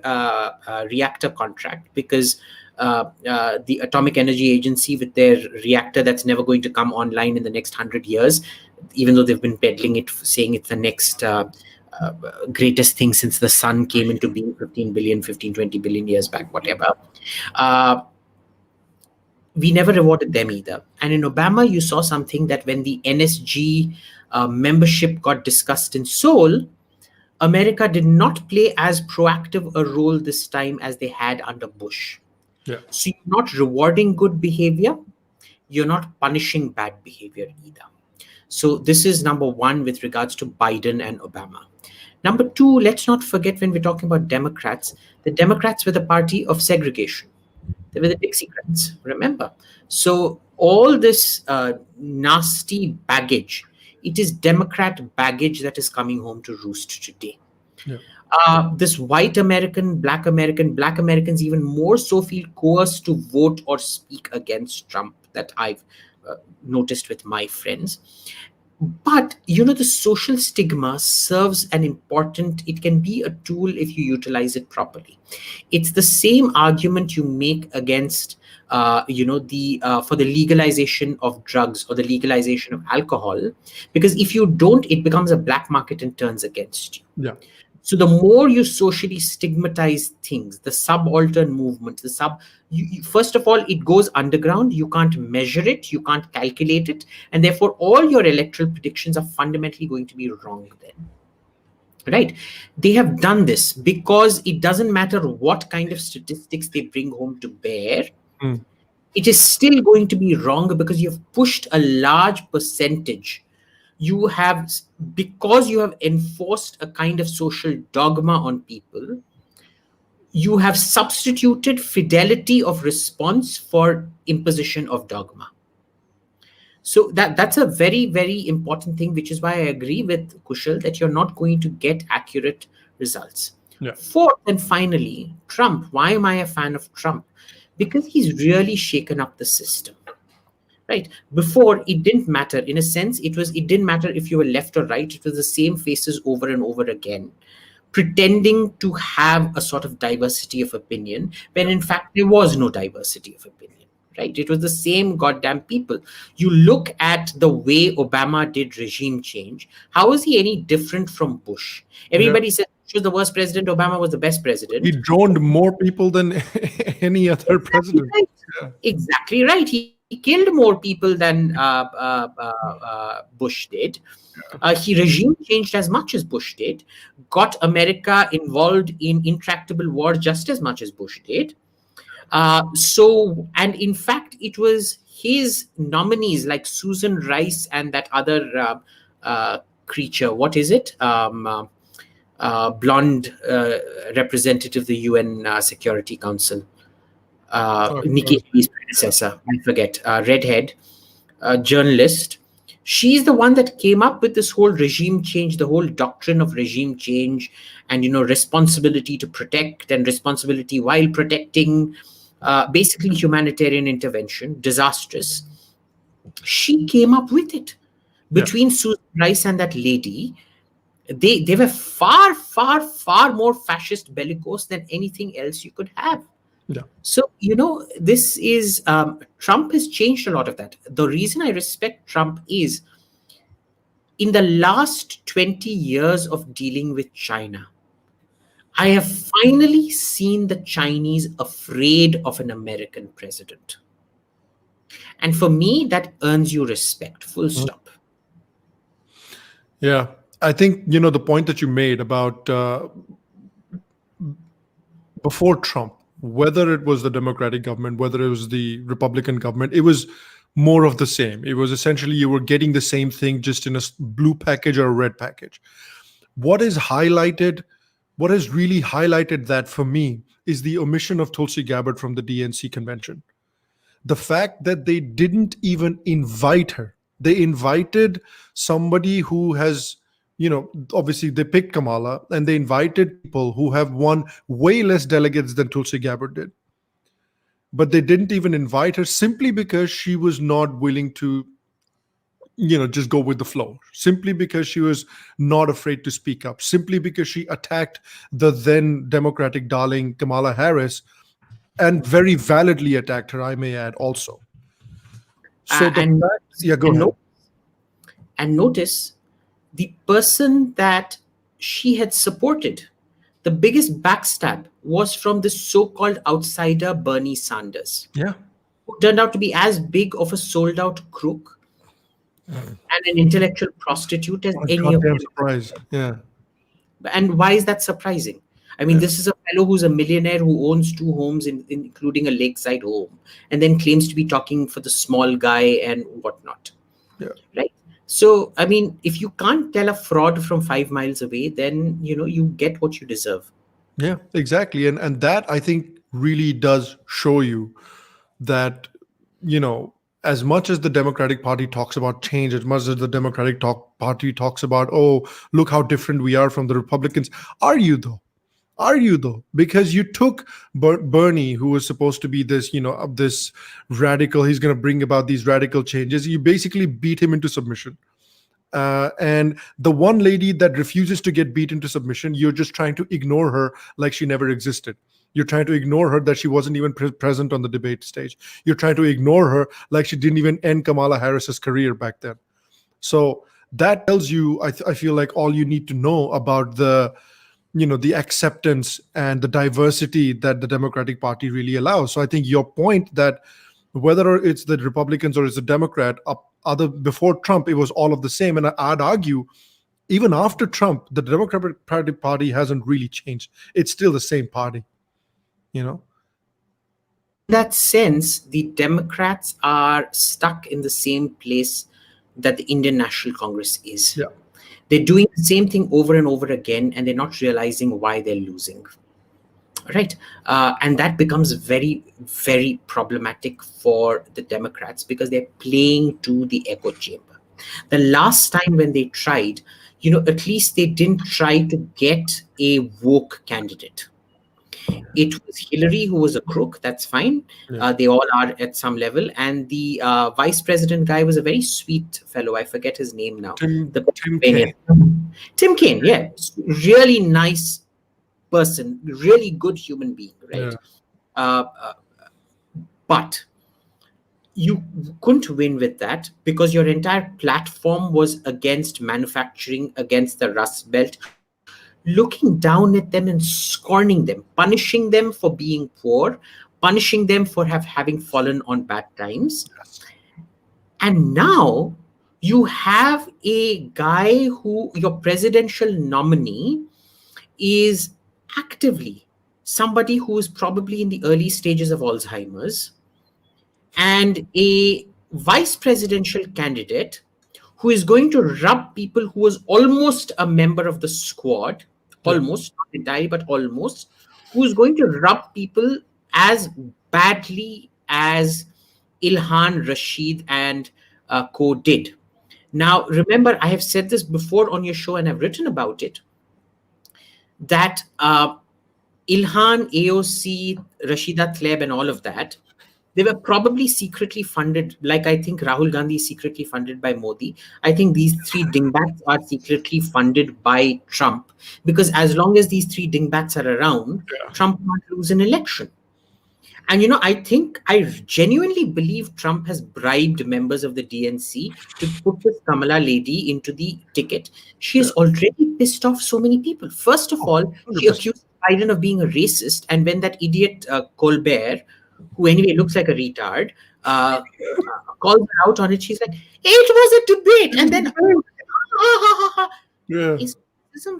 reactor contract because the Atomic Energy Agency, with their reactor that's never going to come online in the next 100 years, even though they've been peddling it, saying it's the next greatest thing since the sun came into being 20 billion years back, whatever. We never rewarded them either. And in Obama, you saw something that when the NSG membership got discussed in Seoul, America did not play as proactive a role this time as they had under Bush. Yeah. So you're not rewarding good behavior. You're not punishing bad behavior either. So this is number one with regards to Biden and Obama. Number two, let's not forget, when we're talking about Democrats, the Democrats were the party of segregation. They were the Dixiecrats, remember? So all this nasty baggage, it is Democrat baggage that is coming home to roost today. Yeah. This white American, black Americans even more so feel coerced to vote or speak against Trump, that I've noticed with my friends. But, the social stigma serves an important, it can be a tool if you utilize it properly. It's the same argument you make against, for the legalization of drugs or the legalization of alcohol, because if you don't, it becomes a black market and turns against you. Yeah. So the more you socially stigmatize things, the subaltern movement, first of all, it goes underground. You can't measure it. You can't calculate it. And therefore, all your electoral predictions are fundamentally going to be wrong then. Right? They have done this because it doesn't matter what kind of statistics they bring home to bear. It is still going to be wrong because you've pushed a large percentage. Because you have enforced a kind of social dogma on people, you have substituted fidelity of response for imposition of dogma. So that's a very, very important thing, which is why I agree with Kushal that you're not going to get accurate results. Yeah. Fourth and finally, Trump. Why am I a fan of Trump? Because he's really shaken up the system. Right. Before, it didn't matter. In a sense, it didn't matter if you were left or right. It was the same faces over and over again. pretending to have a sort of diversity of opinion when in fact there was no diversity of opinion. Right? It was the same goddamn people. You look at the way Obama did regime change. How is he any different from Bush? Everybody said Bush was the worst president. Obama was the best president. He droned more people than any other president. Right. Yeah. Exactly right. He killed more people than Bush did. He regime changed as much as Bush did. Got America involved in intractable war just as much as Bush did. And in fact, it was his nominees like Susan Rice and that other creature. What is it? Blonde representative of the UN Security Council. Nikki Haley's predecessor, I forget. Redhead, journalist. She's the one that came up with this whole regime change, the whole doctrine of regime change, and responsibility to protect and responsibility while protecting. Basically humanitarian intervention, disastrous. She came up with it. Between Susan Rice and that lady, they were far, far, far more fascist bellicose than anything else you could have. Yeah. So, this is, Trump has changed a lot of that. The reason I respect Trump is in the last 20 years of dealing with China, I have finally seen the Chinese afraid of an American president. And for me, that earns you respect, full stop. Yeah. I think, the point that you made about before Trump, whether it was the Democratic government, whether it was the Republican government, it was more of the same. It was essentially you were getting the same thing just in a blue package or a red package. What has really highlighted that for me is the omission of Tulsi Gabbard from the DNC convention. The fact that they didn't even invite her. They invited somebody who has, obviously they picked Kamala, and they invited people who have won way less delegates than Tulsi Gabbard did. But they didn't even invite her simply because she was not willing to just go with the flow, simply because she was not afraid to speak up, simply because she attacked the then Democratic darling Kamala Harris, and very validly attacked her, I may add, also. So go ahead. And notice the person that she had supported, the biggest backstab was from the so-called outsider Bernie Sanders, who turned out to be as big of a sold-out crook and an intellectual prostitute as any of them. Surprise. Yeah. And why is that surprising? I mean, this is a fellow who's a millionaire who owns 2 homes, including a lakeside home, and then claims to be talking for the small guy and whatnot. Yeah. Right? So, I mean, if you can't tell a fraud from 5 miles away, then, you get what you deserve. Yeah, exactly. And that, I think, really does show you that, as much as the Democratic Party talks about change, as much as the Democratic Party talks about, oh, look how different we are from the Republicans. Are you though? Because you took Bernie, who was supposed to be this, this radical, he's going to bring about these radical changes. You basically beat him into submission. And the one lady that refuses to get beat into submission, you're just trying to ignore her like she never existed. You're trying to ignore her that she wasn't even present on the debate stage. You're trying to ignore her like she didn't even end Kamala Harris's career back then. So that tells you, I feel like, all you need to know about the acceptance and the diversity that the Democratic Party really allows. So I think your point that whether it's the Republicans or it's the Democrat, before Trump, it was all of the same. And I'd argue, even after Trump, the Democratic Party hasn't really changed. It's still the same party. In that sense, the Democrats are stuck in the same place that the Indian National Congress is. Yeah. They're doing the same thing over and over again, and they're not realizing why they're losing. Right? And that becomes very, very problematic for the Democrats because they're playing to the echo chamber. The last time when they tried, at least they didn't try to get a woke candidate. It was Hillary who was a crook. That's fine. Yeah. They all are at some level. And the vice president guy was a very sweet fellow. I forget his name now. Tim Kaine. Tim Kaine, yeah. Really nice person, really good human being, right? But you couldn't win with that because your entire platform was against manufacturing, against the Rust Belt, looking down at them and scorning them, punishing them for being poor, punishing them for having fallen on bad times. And now you have a guy who, your presidential nominee, is actively somebody who is probably in the early stages of Alzheimer's, and a vice presidential candidate who is going to rub people who was almost a member of the squad, almost, not entirely, but almost, who is going to rub people as badly as Ilhan, Rashid, and co did. Now, remember, I have said this before on your show and I've written about it, that Ilhan, AOC, Rashida Tlaib, and all of that, they were probably secretly funded, like I think Rahul Gandhi is secretly funded by Modi. I think these three dingbats are secretly funded by Trump, because as long as these three dingbats are around, Trump can't lose an election. And, you know, I genuinely believe Trump has bribed members of the DNC to put this Kamala lady into the ticket. She has already pissed off so many people. First of all, she accused Biden of being a racist. And when that idiot Colbert, who anyway looks like a retard, calls her out on it, she's like, it was a debate. And then,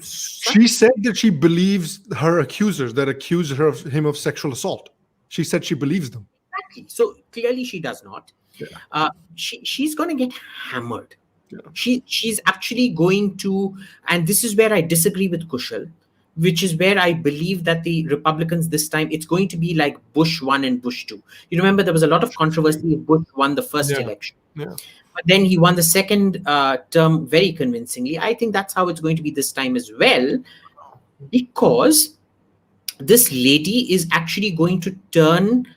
she said that she believes her accusers that accuse her of him of sexual assault. She said she believes them. Exactly. So clearly she does not. She's going to get hammered. She's actually going to, and this is where I disagree with Kushal, which is where I believe that the Republicans this time, it's going to be like Bush 1 and Bush 2. You remember there was a lot of controversy if Bush won the first election. But then he won the second term very convincingly. I think that's how it's going to be this time as well, because this lady is actually going to turn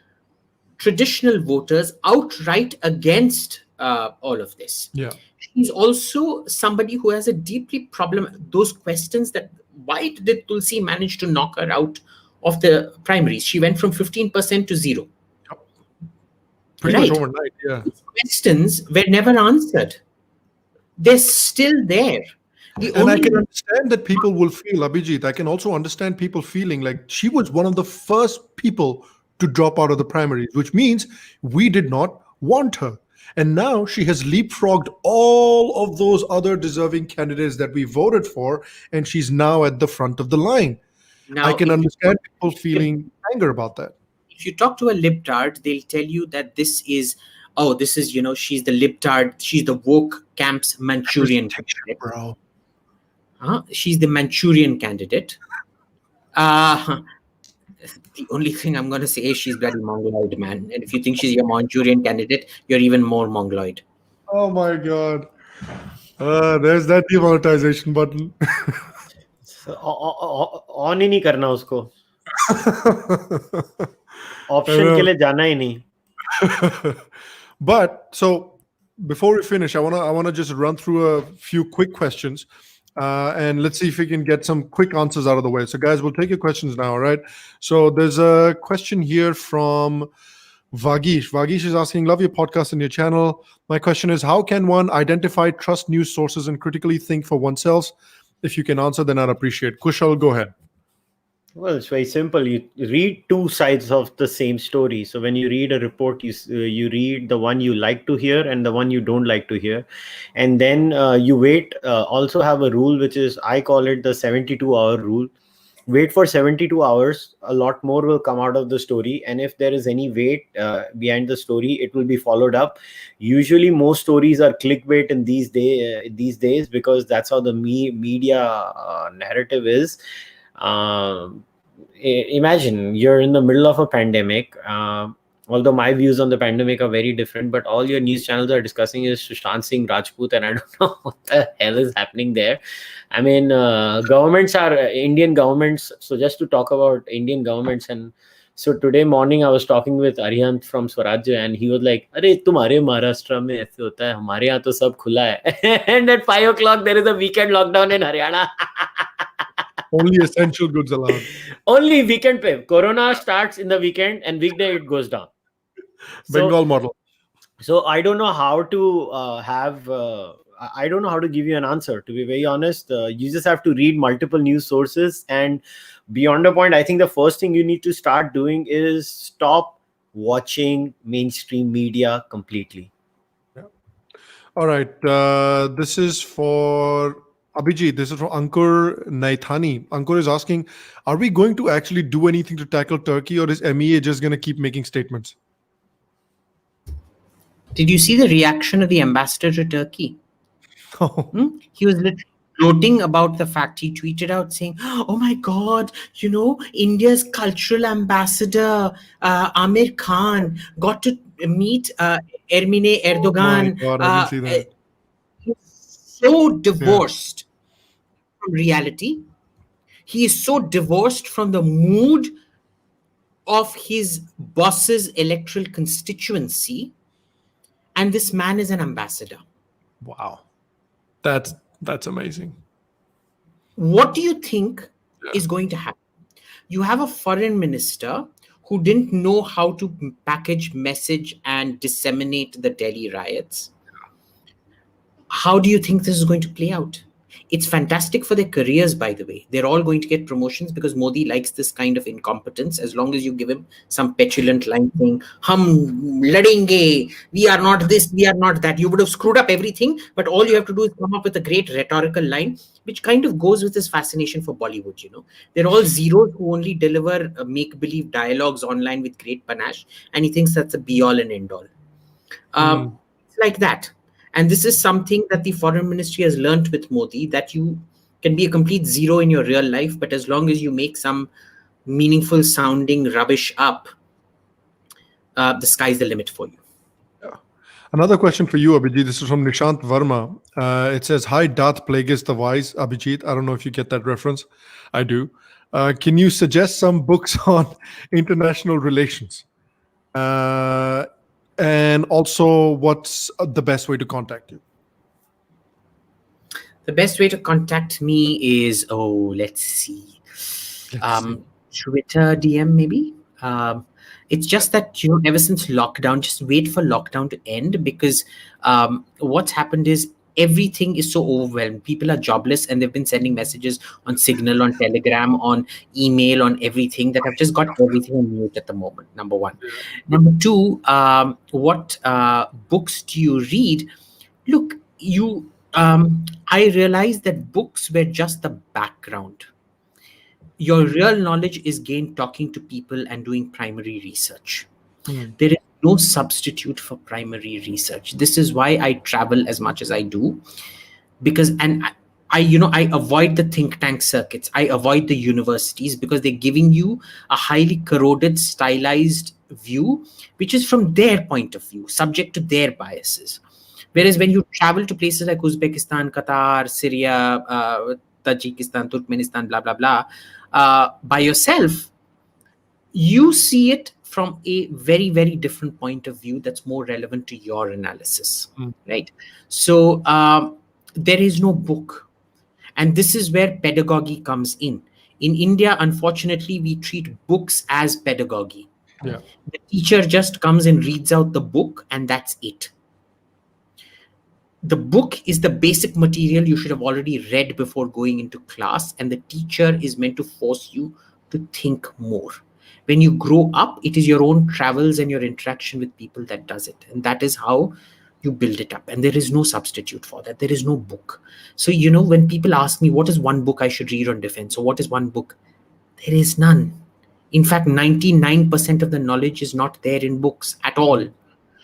traditional voters outright against all of this. She's also somebody who has a deeply those questions that, why did Tulsi manage to knock her out of the primaries? She went from 15% to 0. Pretty much overnight, These questions were never answered. They're still there. And I can understand that people will feel, Abhijit, I can also understand people feeling like she was one of the first people to drop out of the primaries, which means we did not want her. And now she has leapfrogged all of those other deserving candidates that we voted for, and she's now at the front of the line. Now, I can understand people feeling anger about that. If you talk to a libtard, they'll tell you that this is, you know, she's the libtard, she's the woke camp's Manchurian candidate. Bro. She's the Manchurian candidate. The only thing I'm going to say is she's bloody mongoloid, man. And if you think she's your Manchurian candidate, you're even more mongoloid. Oh my God. There's that demonetization button. On ही नहीं करना उसको. Option के लिए जाना ही नहीं. But so before we finish, I wanna just run through a few quick questions. And let's see if we can get some quick answers out of the way. So guys, we'll take your questions now, all right? So there's a question here from Vagish. Vagish is asking, love your podcast and your channel. My question is, how can one identify, trust news sources and critically think for oneself? If you can answer, then I'd appreciate. Kushal, go ahead. Well, it's very simple. You read two sides of the same story. So when you read a report, you read the one you like to hear and the one you don't like to hear. And then you wait. Also have a rule, which is, I call it the 72-hour rule. Wait for 72 hours. A lot more will come out of the story. And if there is any weight behind the story, it will be followed up. Usually most stories are clickbait in these days, because that's how the media narrative is. Imagine you're in the middle of a pandemic. Although my views on the pandemic are very different, but all your news channels are discussing is Sushant Singh Rajput, and I don't know what the hell is happening there. I mean, governments are Indian governments. So just to talk about Indian governments, and so today morning I was talking with Aryant from Swarajya, and he was like, "Arey, tumhare Maharashtra mein aise hota hai, hamare yahan to sab khula hai." And at 5 o'clock there is a weekend lockdown in Haryana. Only essential goods allowed. Only weekend pay. Corona starts in the weekend and weekday it goes down. Bengal model. So I don't know how to I don't know how to give you an answer, to be very honest. You just have to read multiple news sources, and beyond a point, I think the first thing you need to start doing is stop watching mainstream media completely. All right. This is for Abhijit. This is from Ankur Naithani. Ankur is asking, are we going to actually do anything to tackle Turkey, or is MEA just going to keep making statements? Did you see the reaction of the ambassador to Turkey? Oh. He was literally gloating about the fact. He tweeted out saying, "Oh my God, India's cultural ambassador, Amir Khan, got to meet Ermine Erdogan." Oh my God, I didn't see that. He's so divorced from reality. He is so divorced from the mood of his boss's electoral constituency. And this man is an ambassador. Wow. That's amazing. What do you think is going to happen? You have a foreign minister who didn't know how to package, message, and disseminate the Delhi riots. How do you think this is going to play out? It's fantastic for their careers, by the way. They're all going to get promotions because Modi likes this kind of incompetence. As long as you give him some petulant line saying, "Hum ladenge, we are not this, we are not that." You would have screwed up everything, but all you have to do is come up with a great rhetorical line, which kind of goes with his fascination for Bollywood. They're all zeros who only deliver make-believe dialogues online with great panache, and he thinks that's a be-all and end-all. It's like that. And this is something that the foreign ministry has learned with Modi, that you can be a complete zero in your real life, but as long as you make some meaningful sounding rubbish up, the sky's the limit for you. Yeah. Another question for you, Abhijit. This is from Nishant Verma. It says, "Hi, Darth Plagueis the Wise." Abhijit, I don't know if you get that reference. I do. Can you suggest some books on international relations? And also, what's the best way to contact you? The best way to contact me is, let's see. Twitter DM maybe. It's just that, ever since lockdown, just wait for lockdown to end, because what's happened is everything is so overwhelmed. People are jobless and they've been sending messages on Signal, on Telegram, on email, on everything, that I've just got everything on mute at the moment, number one. Number two, what books do you read? Look, I realized that books were just the background. Your real knowledge is gained talking to people and doing primary research. There is no substitute for primary research. This is why I travel as much as I do, because I avoid the think tank circuits. I avoid the universities, because they're giving you a highly corroded, stylized view, which is from their point of view, subject to their biases. Whereas when you travel to places like Uzbekistan, Qatar, Syria, Tajikistan, Turkmenistan, blah, blah, blah, by yourself, you see it from a very, very different point of view that's more relevant to your analysis, right? So there is no book. And this is where pedagogy comes in. In India, unfortunately, we treat books as pedagogy. Yeah. The teacher just comes and reads out the book, and that's it. The book is the basic material you should have already read before going into class, and the teacher is meant to force you to think more. When you grow up, it is your own travels and your interaction with people that does it. And that is how you build it up. And there is no substitute for that. There is no book. So, when people ask me, what is one book I should read on defense? Or what is one book? There is none. In fact, 99% of the knowledge is not there in books at all.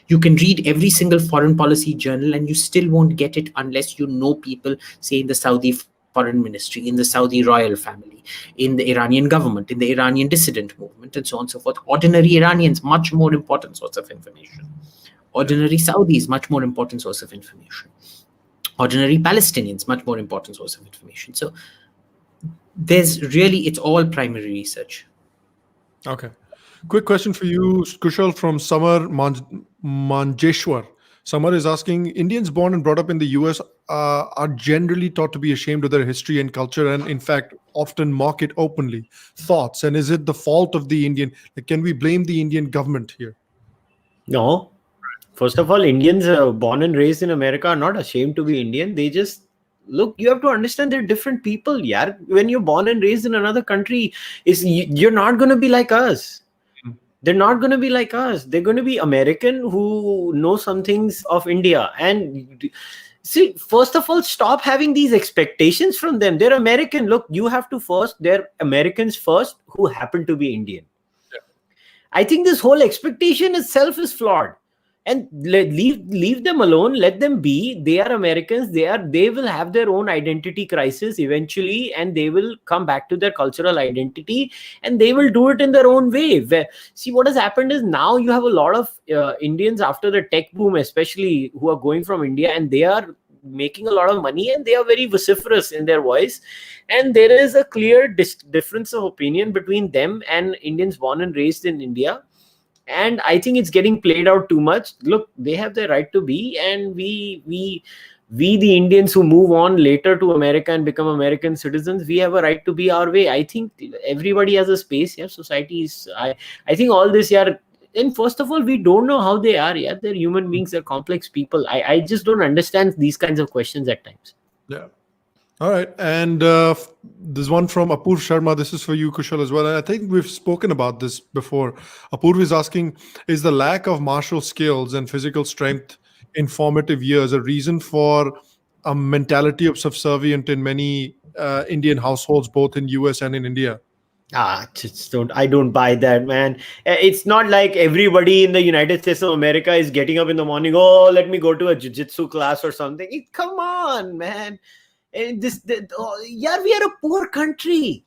You can read every single foreign policy journal and you still won't get it unless you know people, say, in the Saudi foreign ministry, in the Saudi royal family, in the Iranian government, in the Iranian dissident movement, and so on and so forth. Ordinary Iranians, much more important source of information. Ordinary Saudis, much more important source of information. Ordinary Palestinians, much more important source of information. So it's all primary research. Okay. Quick question for you, Kushal, from Samar Manjeshwar. Samar is asking, Indians born and brought up in the US are generally taught to be ashamed of their history and culture, and in fact often mock it openly. Thoughts? And is it the fault of the Indian? Can we blame the Indian government here? No. First of all, Indians born and raised in America are not ashamed to be Indian. They just look. You have to understand they're different people. Yeah, when you're born and raised in another country, you're not going to be like us. They're not going to be like us. They're going to be American who know some things of India. And see, first of all, stop having these expectations from them. They're American. Look, you have to first, they're Americans first who happen to be Indian. Yeah. I think this whole expectation itself is flawed. And leave them alone. Let them be. They are Americans. They will have their own identity crisis eventually, and they will come back to their cultural identity, and they will do it in their own way. See, what has happened is now you have a lot of Indians after the tech boom, especially, who are going from India, and they are making a lot of money, and they are very vociferous in their voice. And there is a clear difference of opinion between them and Indians born and raised in India. And I think it's getting played out too much. Look, they have the right to be, and we the Indians who move on later to America and become American citizens, we have a right to be our way. I think everybody has a space. Yeah, societies. I think all this, yeah. And first of all, we don't know how they are. Yeah, they're human beings. They're complex people. I just don't understand these kinds of questions at times. Yeah. All right. And there's one from Apurv Sharma. This is for you, Kushal, as well. And I think we've spoken about this before. Apurv is asking, is the lack of martial skills and physical strength in formative years a reason for a mentality of subservient in many Indian households, both in US and in India? I don't buy that, man. It's not like everybody in the United States of America is getting up in the morning, oh, let me go to a jiu-jitsu class or something. Come on, man. And we are a poor country.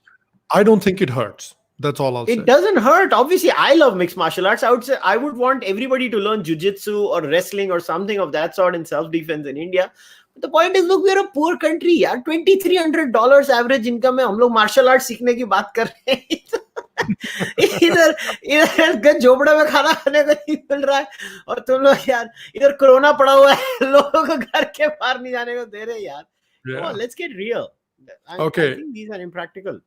I don't think it hurts. That's all I'll say. It doesn't hurt. Obviously, I love mixed martial arts. I would say I would want everybody to learn jiu-jitsu or wrestling or something of that sort in self-defense in India. But the point is, look, we are a poor country. यार $2,300 average income है. हम लोग martial arts सीखने की बात कर रहे हैं. इधर झोपड़ा में खाना खाने को नहीं मिल रहा है, और तुम लोग यार इधर कोरोना पड़ा हुआ है, लोगों को घर के बाहर नहीं जाने को दे रहे यार. Yeah. Come on, let's get real. Okay. I think these are impractical.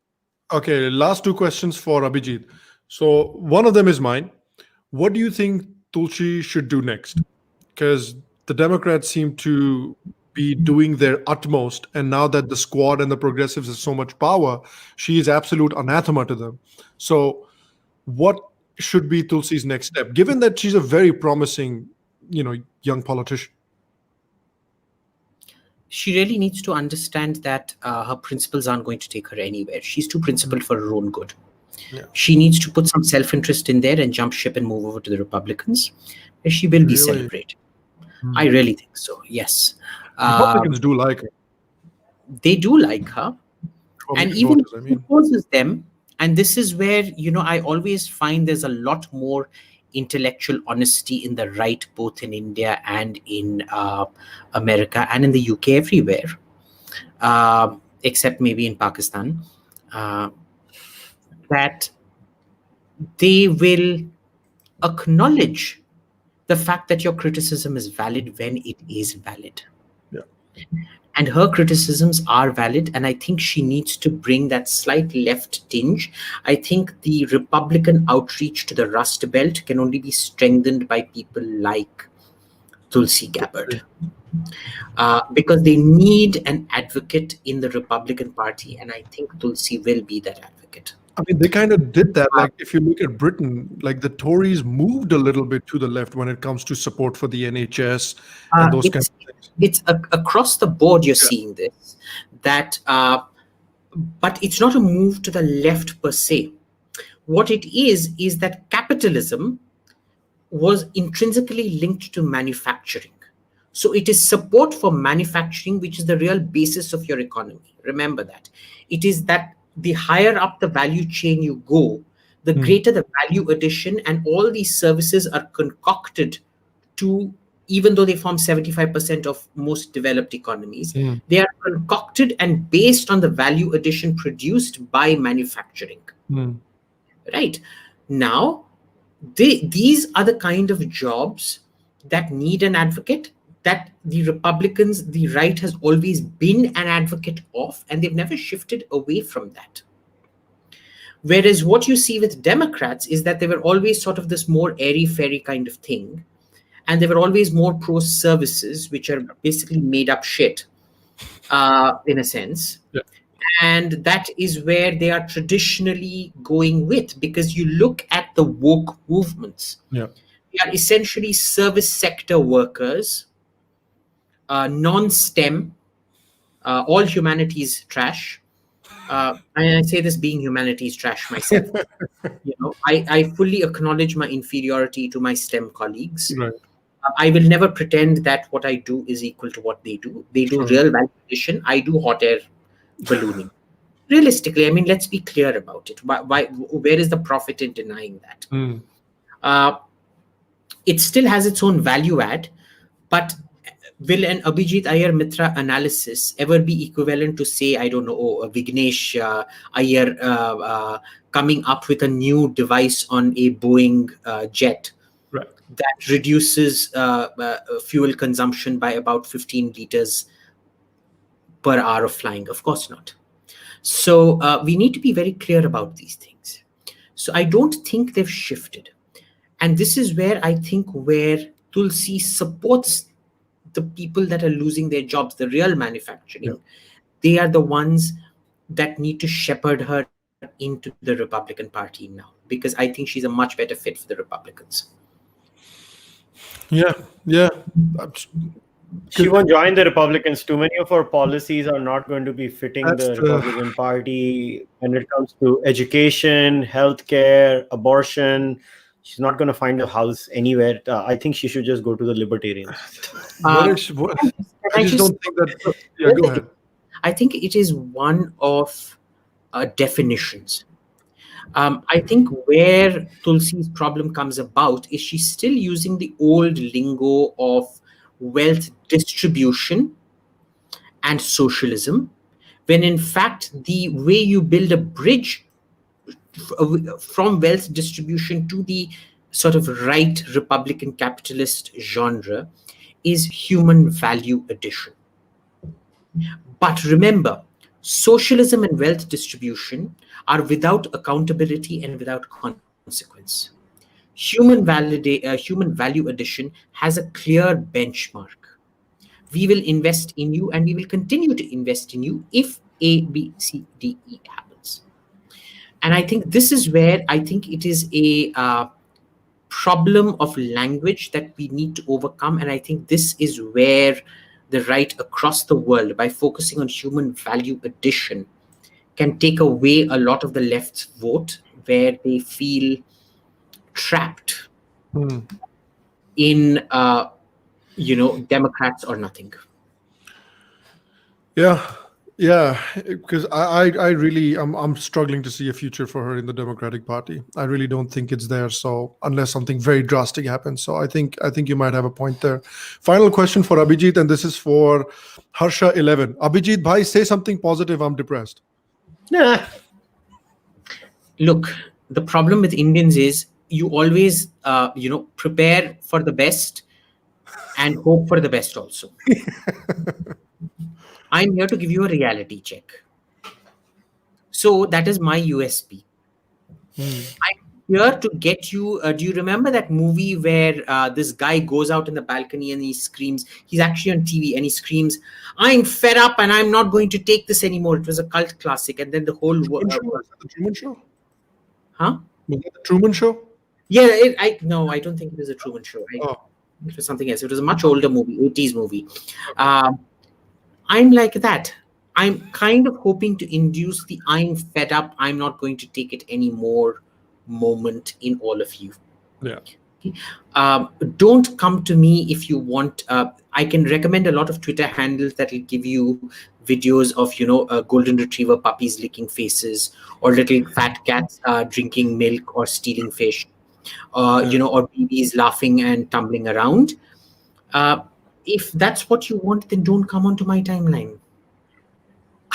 Okay, last two questions for Abhijit. So one of them is mine. What do you think Tulsi should do next? Because the Democrats seem to be doing their utmost, and now that the squad and the progressives have so much power, she is absolute anathema to them. So what should be Tulsi's next step, given that she's a very promising, young politician? She really needs to understand that her principles aren't going to take her anywhere. She's too principled for her own good. Yeah. She needs to put some self-interest in there and jump ship and move over to the Republicans, where she will be celebrated. I really think so, yes. Republicans do like her. They do like her. And even opposes them. And this is where, I always find there's a lot more intellectual honesty in the right, both in India and in America and in the UK, everywhere, except maybe in Pakistan, that they will acknowledge the fact that your criticism is valid when it is valid. Yeah. And her criticisms are valid, and I think she needs to bring that slight left tinge. I think the Republican outreach to the Rust Belt can only be strengthened by people like Tulsi Gabbard, because they need an advocate in the Republican Party, and I think Tulsi will be that advocate. I mean, they kind of did that. Like, if you look at Britain, like the Tories moved a little bit to the left when it comes to support for the NHS and those kinds of things. It's across the board you're seeing this. That, but it's not a move to the left per se. What it is that capitalism was intrinsically linked to manufacturing. So it is support for manufacturing, which is the real basis of your economy. Remember that. It is that the higher up the value chain you go, the greater the value addition, and all these services are concocted to, even though they form 75% of most developed economies, they are concocted and based on the value addition produced by manufacturing. Right? Now, these are the kind of jobs that need an advocate, that the Republicans, the right has always been an advocate of, and they've never shifted away from that. Whereas what you see with Democrats is that they were always sort of this more airy-fairy kind of thing. And they were always more pro-services, which are basically made up shit, in a sense. Yeah. And that is where they are traditionally going with, because you look at the woke movements. Yeah. They are essentially service sector workers, non-STEM, all humanities trash. And I say this being humanities trash myself. I fully acknowledge my inferiority to my STEM colleagues. Right. I will never pretend that what I do is equal to what they do. They do real value addition. I do hot air ballooning. Realistically, I mean, let's be clear about it. Where is the profit in denying that? It still has its own value add, but will an Abhijit Iyer-Mitra analysis ever be equivalent to, say, I don't know, a Vignesh Iyer coming up with a new device on a Boeing jet that reduces fuel consumption by about 15 liters per hour of flying? Of course not. So we need to be very clear about these things. So I don't think they've shifted. And this is where I think where Tulsi supports the people that are losing their jobs, the real manufacturing. They are the ones that need to shepherd her into the Republican Party now, because I think she's a much better fit for the Republicans. Yeah. She won't join the Republicans. Too many of her policies are not going to be fitting the Republican Party when it comes to education, healthcare, abortion. She's not going to find a house anywhere. I think she should just go to the Libertarians. I just don't think that. Yeah, go ahead. I think it is one of definitions. I think where Tulsi's problem comes about is she's still using the old lingo of wealth distribution and socialism, when in fact the way you build a bridge from wealth distribution to the sort of right Republican capitalist genre is human value addition. But remember, socialism and wealth distribution are without accountability and without consequence. Human value addition has a clear benchmark. We will invest in you and we will continue to invest in you if A, B, C, D, E happens. And I think this is where I think it is a problem of language that we need to overcome. And I think this is where the right across the world, by focusing on human value addition, can take away a lot of the left's vote, where they feel trapped in, Democrats or nothing. Yeah, because I really I'm struggling to see a future for her in the Democratic Party. I really don't think it's there. So unless something very drastic happens, so I think you might have a point there. Final question for Abhijit, and this is for Harsha 11. Abhijit, bhai, say something positive. I'm depressed. Nah. Look, the problem with Indians is you always prepare for the best and hope for the best also. I'm here to give you a reality check. So that is my USP. I'm here to get you. Do you remember that movie where this guy goes out in the balcony and he screams? He's actually on TV and he screams, "I'm fed up and I'm not going to take this anymore." It was a cult classic. And then the whole world. The Truman Show? Huh? Was that the Truman Show? Yeah, no, I don't think it was a Truman Show. It was something else. It was a much older movie, 80s movie. I'm like that. I'm kind of hoping to induce the "I'm fed up, I'm not going to take it anymore" moment in all of you. Yeah. Don't come to me if you want. I can recommend a lot of Twitter handles that will give you videos of, golden retriever puppies licking faces, or little fat cats drinking milk or stealing fish, or babies laughing and tumbling around. If that's what you want, then don't come onto my timeline.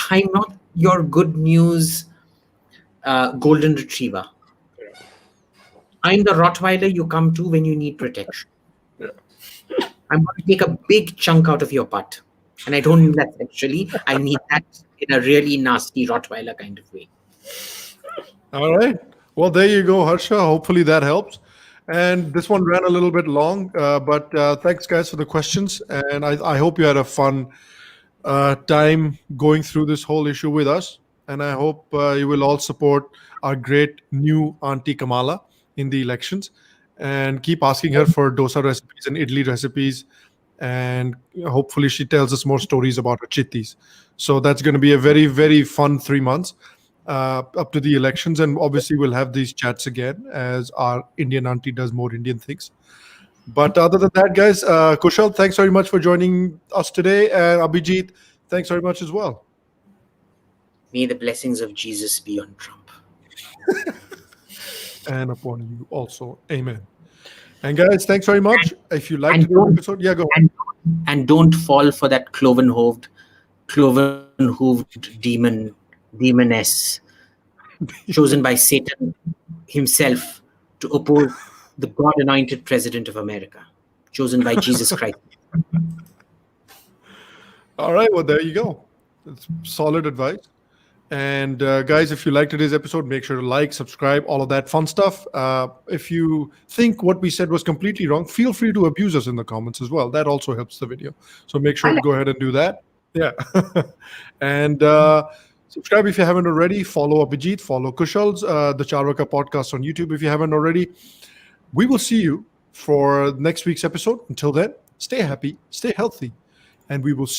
I'm not your good news golden retriever. I'm the Rottweiler you come to when you need protection. I'm going to take a big chunk out of your butt. And I don't mean that sexually. I mean that in a really nasty Rottweiler kind of way. All right. Well, there you go, Harsha. Hopefully that helps. And this one ran a little bit long, but thanks, guys, for the questions. And I hope you had a fun time going through this whole issue with us. And I hope you will all support our great new Auntie Kamala in the elections and keep asking her for dosa recipes and idli recipes. And hopefully she tells us more stories about her chittis. So that's going to be a very, very fun 3 months up to the elections. And obviously we'll have these chats again as our Indian auntie does more Indian things. But other than that, guys, Kushal, thanks very much for joining us today. And Abhijit, thanks very much as well. May the blessings of Jesus be on Trump. And upon you also. Amen. And guys, thanks very much. If you liked the episode, go on. And don't fall for that cloven-hooved demoness chosen by Satan himself to oppose the God-anointed president of America, chosen by Jesus Christ. All right, well, there you go. That's solid advice. And guys, if you liked today's episode, make sure to like, subscribe, all of that fun stuff. If you think what we said was completely wrong, feel free to abuse us in the comments as well. That also helps the video. So make sure to go ahead and do that. Yeah. And subscribe if you haven't already. Follow Abhijit, follow Kushal's, the Charvaka podcast on YouTube if you haven't already. We will see you for next week's episode. Until then, stay happy, stay healthy, and we will see